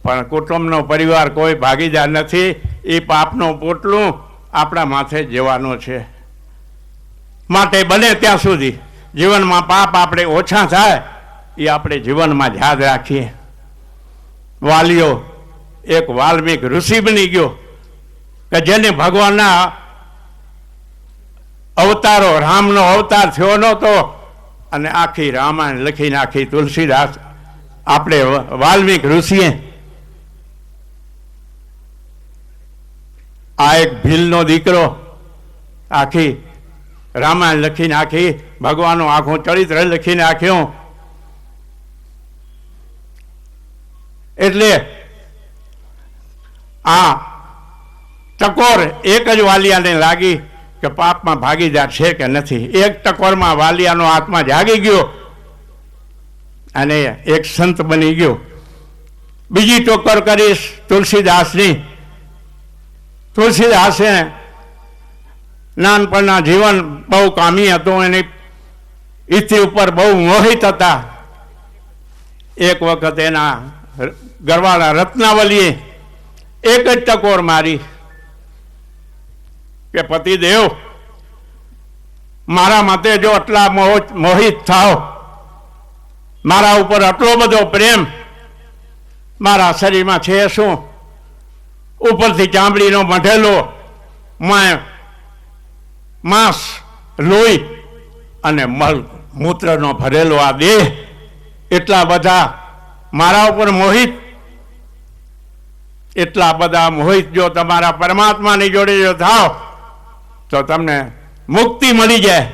S10: પણ કુટુંબનો પરિવાર કોઈ ભાગીદાર નથી. એ પાપનું પોટલું આપણા માથે જવાનું છે. માટે બને ત્યાં સુધી જીવનમાં પાપ આપણે ઓછા થાય એ આપણે જીવનમાં યાદ રાખીએ. વાલીઓ એક વાલ્મીક ઋષિ બની ગયો કે જેને ભગવાનના અવતારો, રામનો અવતાર થયો નહોતો અને આખી રામાયણ લખી નાખી તુલસીદાસ આપણે વાલ્મીક ઋષિએ. આ એક ભીલનો દીકરો આખી રામાયણ લખી નાખી, ભગવાનનું આખું ચરિત્ર લખી નાખ્યું. એટલે આ ટકોર એક જ વાલિયાને લાગી કે પાપમાં ભાગીદાર છે કે નથી. એક ટકોરમાં વાલિયાનો આત્મા જાગી ગયો અને એક સંત બની ગયો. બીજી ટકોર કરીશ તુલસીદાસની. તુલસીદાસે નાનપણના જીવન બહુ કામી હતું, એની ઇતિ ઉપર બહુ મોહિત હતા. એક વખત એના ઘરવાળા રત્નાવલીએ એક જ ટકોર મારી કે પતિદેવ, મારા મતે જો આટલા મોહિત થાવ, મારા ઉપર આટલો બધો પ્રેમ, મારા શરીરમાં છે શું? ઉપરથી ચામડીનો મઢેલો માંસ, લોહી અને મળ મૂત્રનો ભરેલો આ દેહ, એટલા બધા મારા ઉપર મોહિત, એટલા બધા મોહિત જો તમારા પરમાત્માની જોડે જો થાવ તો તમને મુક્તિ મળી જાય.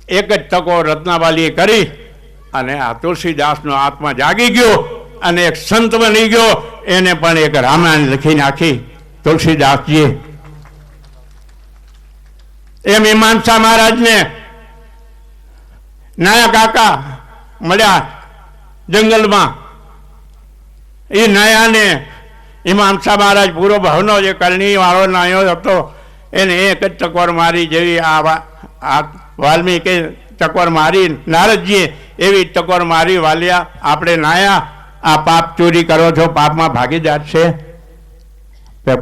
S10: એક જ ટકો રત્નાવાલીએ કરી અને આ તુલસીદાસનો આત્મા જાગી ગયો અને એક સંત બની ગયો. એને પણ એક રામાયણ લખી નાખી તુલસીદાસજીએ. એમ મીમાંસા મહારાજને નાયા કાકા મળ્યા જંગલમાં. એ નયાને મીમાંસા મહારાજ પૂરો ભાવનો જે કરણી વાળો નાયો હતો એને એક જ ટકોર મારી, જેવી આ વાલ્મીકે ટકોર મારી નારદજીએ એવી ટકોર મારી. વાલિયા આપણે નાયા, આ પાપ ચોરી કરો છો, પાપમાં ભાગીદાર છે?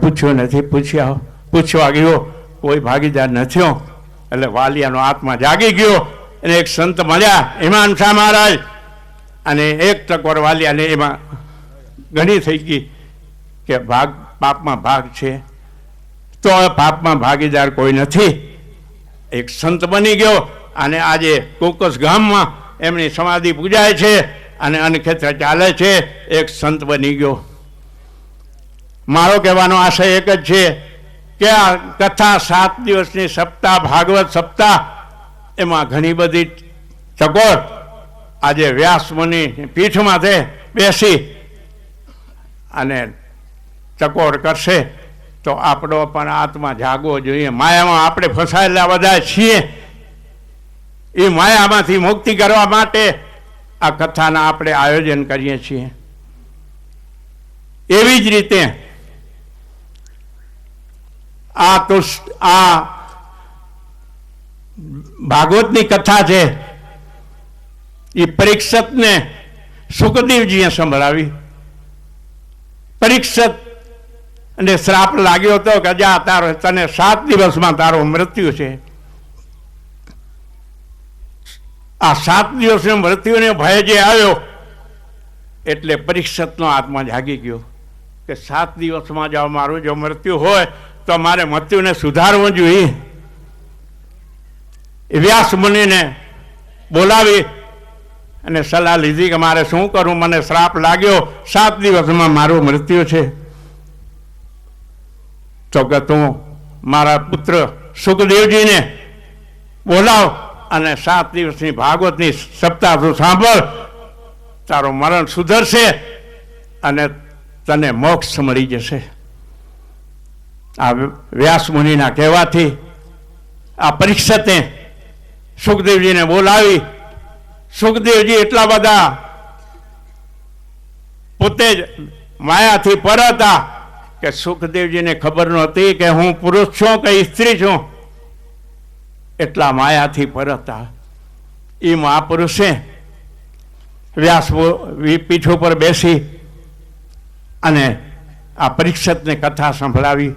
S10: પૂછ્યું નથી. પૂછવા ગયો, કોઈ ભાગીદાર નથી. એટલે વાલિયાનો આત્મા જાગી ગયો અને એક સંત મળ્યા મીમાંસા મહારાજ, અને એક ટકોર વાલિયાને એમાં ઘણી થઈ ગઈ કે પાપમાં ભાગ છે, તો પાપમાં ભાગીદાર કોઈ નથી. એક સંત બની ગયો અને આજે કોકસ ગામમાં એમની સમાધિ પૂજાય છે અને અન્નક્ષેત્ર ચાલે છે. એક સંત બની ગયો. મારો કહેવાનો આશય એક જ છે કે આ કથા 7 દિવસની સપ્તાહ, ભાગવત સપ્તાહ, એમાં ઘણી બધી ટકોર આજે વ્યાસ મુનિ પીઠમાંથી બેસી અને ટકોર કરશે તો આપણો પણ આત્મા જાગવો જોઈએ. માયામાં આપણે ફસાયેલા બધા છીએ. એ માયામાંથી મુક્તિ કરવા માટે આ કથાના આપણે આયોજન કરીએ છીએ. એવી જ રીતે આ ભાગવતની કથા છે એ પરીક્ષિતને સુખદેવજીએ સંભળાવી. પરીક્ષિત અને શ્રાપ લાગ્યો હતો કે જા તને 7 દિવસમાં તારું મૃત્યુ છે. આ 7 દિવસનો મૃત્યુને ભય જે આવ્યો એટલે પરીક્ષિતનો આત્મા જાગી ગયો કે 7 દિવસમાં જો મારું જો મૃત્યુ હોય તો મારે મૃત્યુને સુધારવું જોઈએ. વ્યાસ મુનિને બોલાવી અને સલાહ લીધી કે મારે શું કરું, મને શ્રાપ લાગ્યો, 7 દિવસમાં મારું મૃત્યુ છે. તો કે તું મારા પુત્ર સુખદેવજીને બોલાવ અને 7 દિવસની ભાગવતની સપ્તાહ તું સાંભળ, તારું મરણ સુધરશે અને તને મોક્ષ મળી જશે. આ વ્યાસ મુનિના કહેવાથી આ પરીક્ષતે સુખદેવજીને બોલાવી. સુખદેવજી એટલા બધા પોતે જ માયાથી પર હતા કે સુખદેવજીને ખબર નહોતી કે હું પુરુષ છું કે સ્ત્રી છું. એટલા માયાથી પર હતા. એ મહાપુરુષે વ્યાસ પીઠ ઉપર બેસી અને આ પરીક્ષિતને કથા સંભળાવી.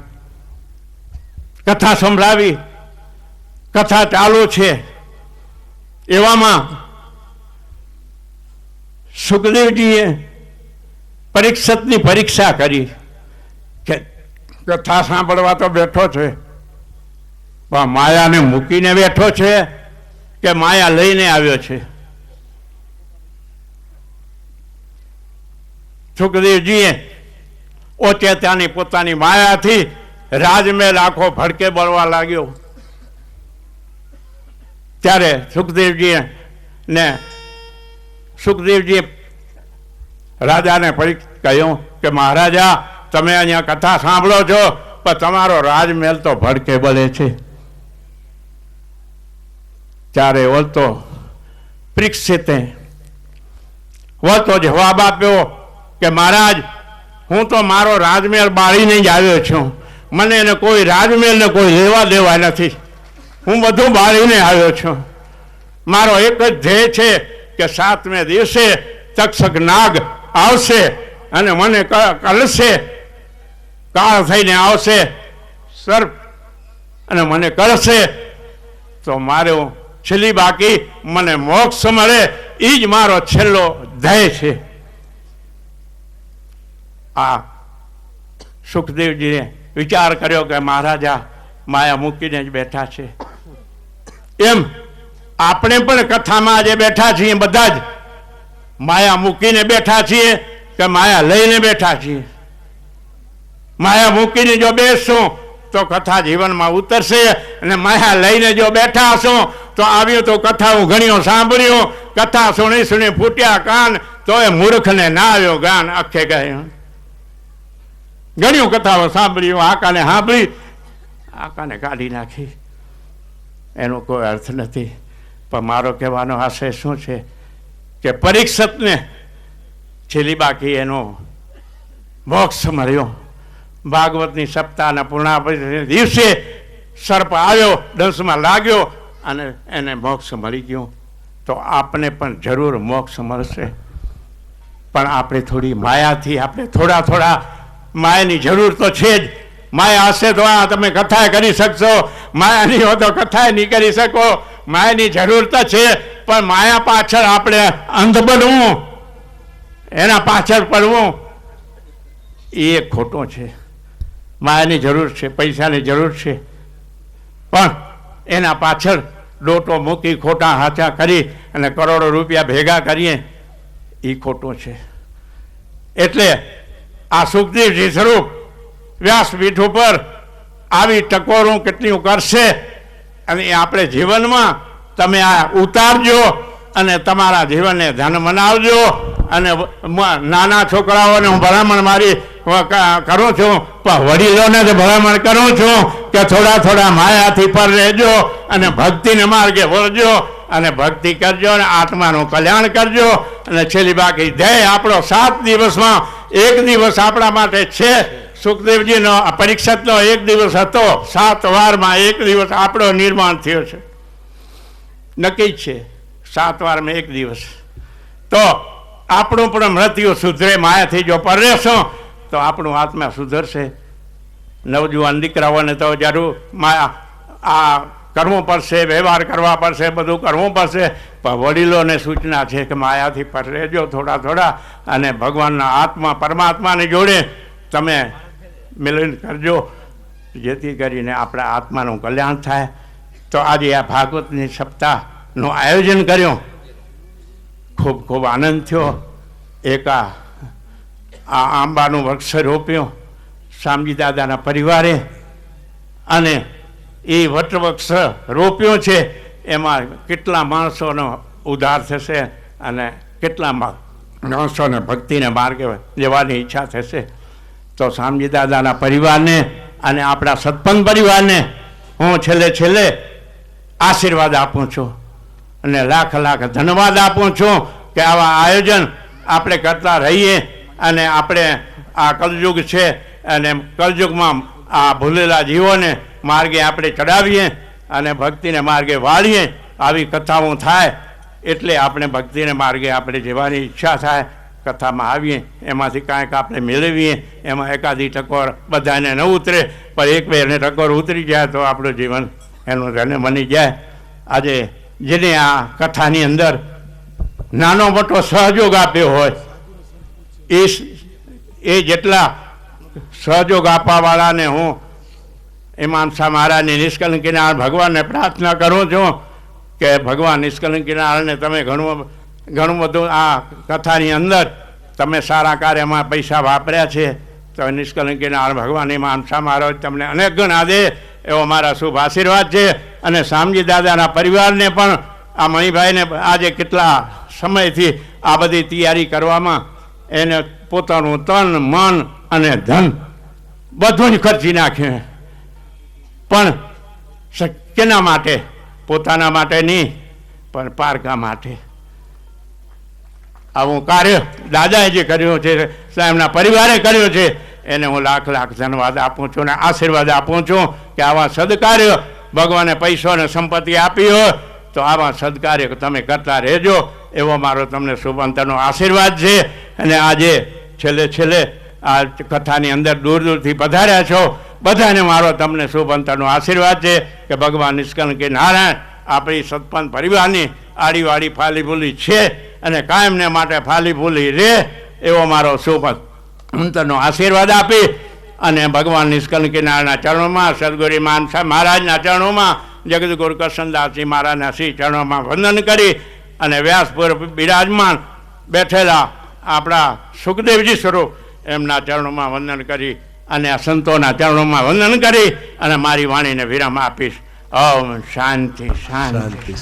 S10: કથા ચાલુ છે. એવામાં સુખદેવજીએ પરીક્ષિતની પરીક્ષા કરી કે કથા સાંભળવા તો બેઠો છે, પણ માયાને મૂકીને બેઠો છે કે માયા લઈને આવ્યો છે. સુખદેવજીએ ઓચે ત્યાંની પોતાની માયાથી રાજમહેલ આખો ભડકે બળવા લાગ્યો. ત્યારે સુખદેવજીએ રાજાને કહ્યું કે મહારાજા, તમે અહીંયા કથા સાંભળો છો પણ તમારો રાજમહેલ તો ભડકે બળે છે. ત્યારે પરીક્ષિતે જવાબ આપ્યો કે મહારાજ, હું તો મારો રાજમહેલ બાળીને જ આવ્યો છું. મને એને કોઈ રાજમહેલને કોઈ લેવા દેવા નથી. હું બધું બાળીને આવ્યો છું. મારો એક જ ધ્યેય છે કે 7મે દિવસે તક્ષક નાગ આવશે અને મને કલશે, કાળ થઈને આવશે સર્પ અને મને કરશે તો મારો છેલ્લી બાકી મને મોક્ષ મળે. એ જ મારો છેલ્લો ધ્યેય છે. આ સુખદેવજીએ વિચાર કર્યો કે મહારાજા માયા મૂકીને જ બેઠા છે. એમ આપણે પણ કથામાં આજે બેઠા છીએ, બધા જ માયા મૂકીને બેઠા છીએ કે માયા લઈને બેઠા છીએ. માયા મૂકીને જો બેસશું તો કથા જીવનમાં ઉતરશે, અને માયા લઈને જો બેઠા હશું તો આવ્યું તો કથા હું ઘણીઓ સાંભળ્યું, કથા સુણી ફૂટ્યા કાન, તો એ મૂર્ખને ના આવ્યો ગાન આખે ગયું. ઘણી કથાઓ સાંભળ્યું, આકાને સાંભળી, આકાને કાઢી નાખી. એનો કોઈ અર્થ નથી. પણ મારો કહેવાનો આશય શું છે કે પરીક્ષિતને છેલ્લી બાકી એનો મોક્ષ મળ્યો. ભાગવતની સપ્તાહના પૂર્ણાવૃત્તિ દિવસે સર્પ આવ્યો, દંશમાં લાગ્યો અને એને મોક્ષ મળી ગયો. તો આપને પણ જરૂર મોક્ષ મળશે. પણ આપણે થોડી માયાથી આપણે થોડા માયાની જરૂર તો છે જ. માયા હશે તો આ તમે કથા કરી શકશો, માયા નહીં હોય તો કથા નહીં કરી શકો. માયાની જરૂર તો છે, પણ માયા પાછળ આપણે અંધ બનવું, એના પાછળ પડવું એ ખોટો છે. માયાની જરૂર છે, પૈસાની જરૂર છે, પણ એના પાછળ ડોટો મૂકી ખોટા હાચા કરી અને કરોડો રૂપિયા ભેગા કરીએ એ ખોટો છે. એટલે આ સુખદેવજી સ્વરૂપ વ્યાસપીઠ ઉપર આવી ટકોરું કેટલી કરશે, અને એ આપણે જીવનમાં તમે આ ઉતારજો અને તમારા જીવનને ધન બનાવજો. અને નાના છોકરાઓને હું ભલામણ મારી કરું છું, પણ વડીલોને તો ભલામણ કરું છું કે થોડા માયાથી પર રહેજો અને ભક્તિને માર્ગે વળજો અને ભક્તિ કરજો અને આત્માનું કલ્યાણ કરજો. અને છેલ્લી બાકી ધ્યેય આપણો 7 દિવસમાં 1 દિવસ આપણા માટે છે. સુખદેવજીનો પરીક્ષિતનો 1 દિવસ હતો, 7 વારમાં 1 દિવસ આપણો નિર્માણ થયો છે. નક્કી જ છે 7 વારમાં 1 દિવસ. તો આપણું પણ મૃત્યુ સુધરે. માયાથી જો પર રહેશો તો આપણું આત્મા સુધરશે. નવજુવાન દીકરાઓને તો જરૂર આ કરવું પડશે, વ્યવહાર કરવા પડશે, બધું કરવું પડશે. પણ વડીલોને સૂચના છે કે માયાથી પર રહેજો થોડા અને ભગવાનના આત્મા પરમાત્માની જોડે તમે મિલન કરજો. જેથી કરીને આપણા આત્માનું કલ્યાણ થાય. તો આજે આ ભાગવતની સપ્તાહનું આયોજન કર્યું, ખૂબ ખૂબ આનંદ થયો. એક આ આંબાનું વૃક્ષ રોપ્યું શામજી દાદાના પરિવારે, અને એ વટવૃક્ષ રોપ્યો છે એમાં કેટલા માણસોનો ઉદ્ધાર થશે અને કેટલા માણસોને ભક્તિને માર્ગે જવાની ઈચ્છા થશે. તો શામજી દાદાના પરિવારને અને આપણા સત્પંચ પરિવારને હું છેલ્લે આશીર્વાદ આપું છું અને લાખ લાખ ધન્યવાદ આપું છું કે આવા આયોજન આપણે કરતા રહીએ અને આપણે આ કલયુગ છે અને કલયુગમાં આ ભૂલેલા જીવોને માર્ગે આપણે ચડાવીએ અને ભક્તિને માર્ગે વાળીએ. આવી કથાઓ થાય એટલે આપણે ભક્તિને માર્ગે આપણે જવાની ઈચ્છા થાય. કથામાં આવીએ એમાંથી કાંઈક આપણે મેળવીએ. એમાં એકાદી ટકોર બધાને ન ઉતરે, પણ એક બે ટકોર ઉતરી જાય તો આપણું જીવન એનું ધન્ય બની જાય. આજે જેને આ કથાની અંદર નાનો મોટો સહયોગ આપ્યો હોય એ જેટલા સહયોગ આપવાવાળાને હું ઇમામ શાહ મહારાજની નિષ્કલંકી નારાયણ ભગવાનને પ્રાર્થના કરું છું કે ભગવાન નિષ્કલંકી નારાયણને તમે ઘણું બધું આ કથાની અંદર તમે સારા કાર્યમાં પૈસા વાપર્યા છે. તો નિષ્કલંકી નારાયણ ભગવાન ઇમામ શાહ મહારાજ તમને અનેક ગણા દે એવો મારા શુભ આશીર્વાદ છે. અને શામજી દાદાના પરિવારને પણ આ મણિભાઈને આજે કેટલા સમયથી આ બધી તૈયારી કરવામાં એને પોતાનું તન મન અને ધન બધું જ ખર્ચી નાખ્યું, પણ કેના માટે? પોતાના માટે નહીં, પણ પારકા માટે. આવું કાર્ય દાદાએ જે કર્યું છે, એમના પરિવારે કર્યું છે, એને હું લાખ લાખ ધન્યવાદ આપું છું અને આશીર્વાદ આપું છું કે આવા સદકાર્ય ભગવાને પૈસો અને સંપત્તિ આપી હોય તો આવા સદકાર્ય તમે કરતા રહેજો એવો મારો તમને શુભ અંતરનો આશીર્વાદ છે. અને આજે છેલ્લે આ કથાની અંદર દૂર દૂરથી પધાર્યા છો બધાને મારો તમને શુભ અંતરનો આશીર્વાદ છે કે ભગવાન નિષ્કલંકી નારાયણ આપણી સત્પંચ પરિવારની આડીવાડી ફાલી ફૂલી છે અને કાયમને માટે ફાલી ફૂલી રહે એવો મારો શુભ અંતરનો આશીર્વાદ આપી અને ભગવાન નિષ્કલંકી નારાયણના ચરણોમાં, સદગુરુ ઇમામ શાહ મહારાજના ચરણોમાં, જગદગુરુ કરશનદાસજી મહારાજના શ્રી ચરણોમાં વંદન કરી અને વ્યાસપુર બિરાજમાન બેઠેલા આપણા સુખદેવજી સ્વરૂપ એમના ચરણોમાં વંદન કરી અને આ સંતોના ચરણોમાં વંદન કરી અને મારી વાણીને વિરામ આપીશ. ઓમ શાંતિ શાંતિ.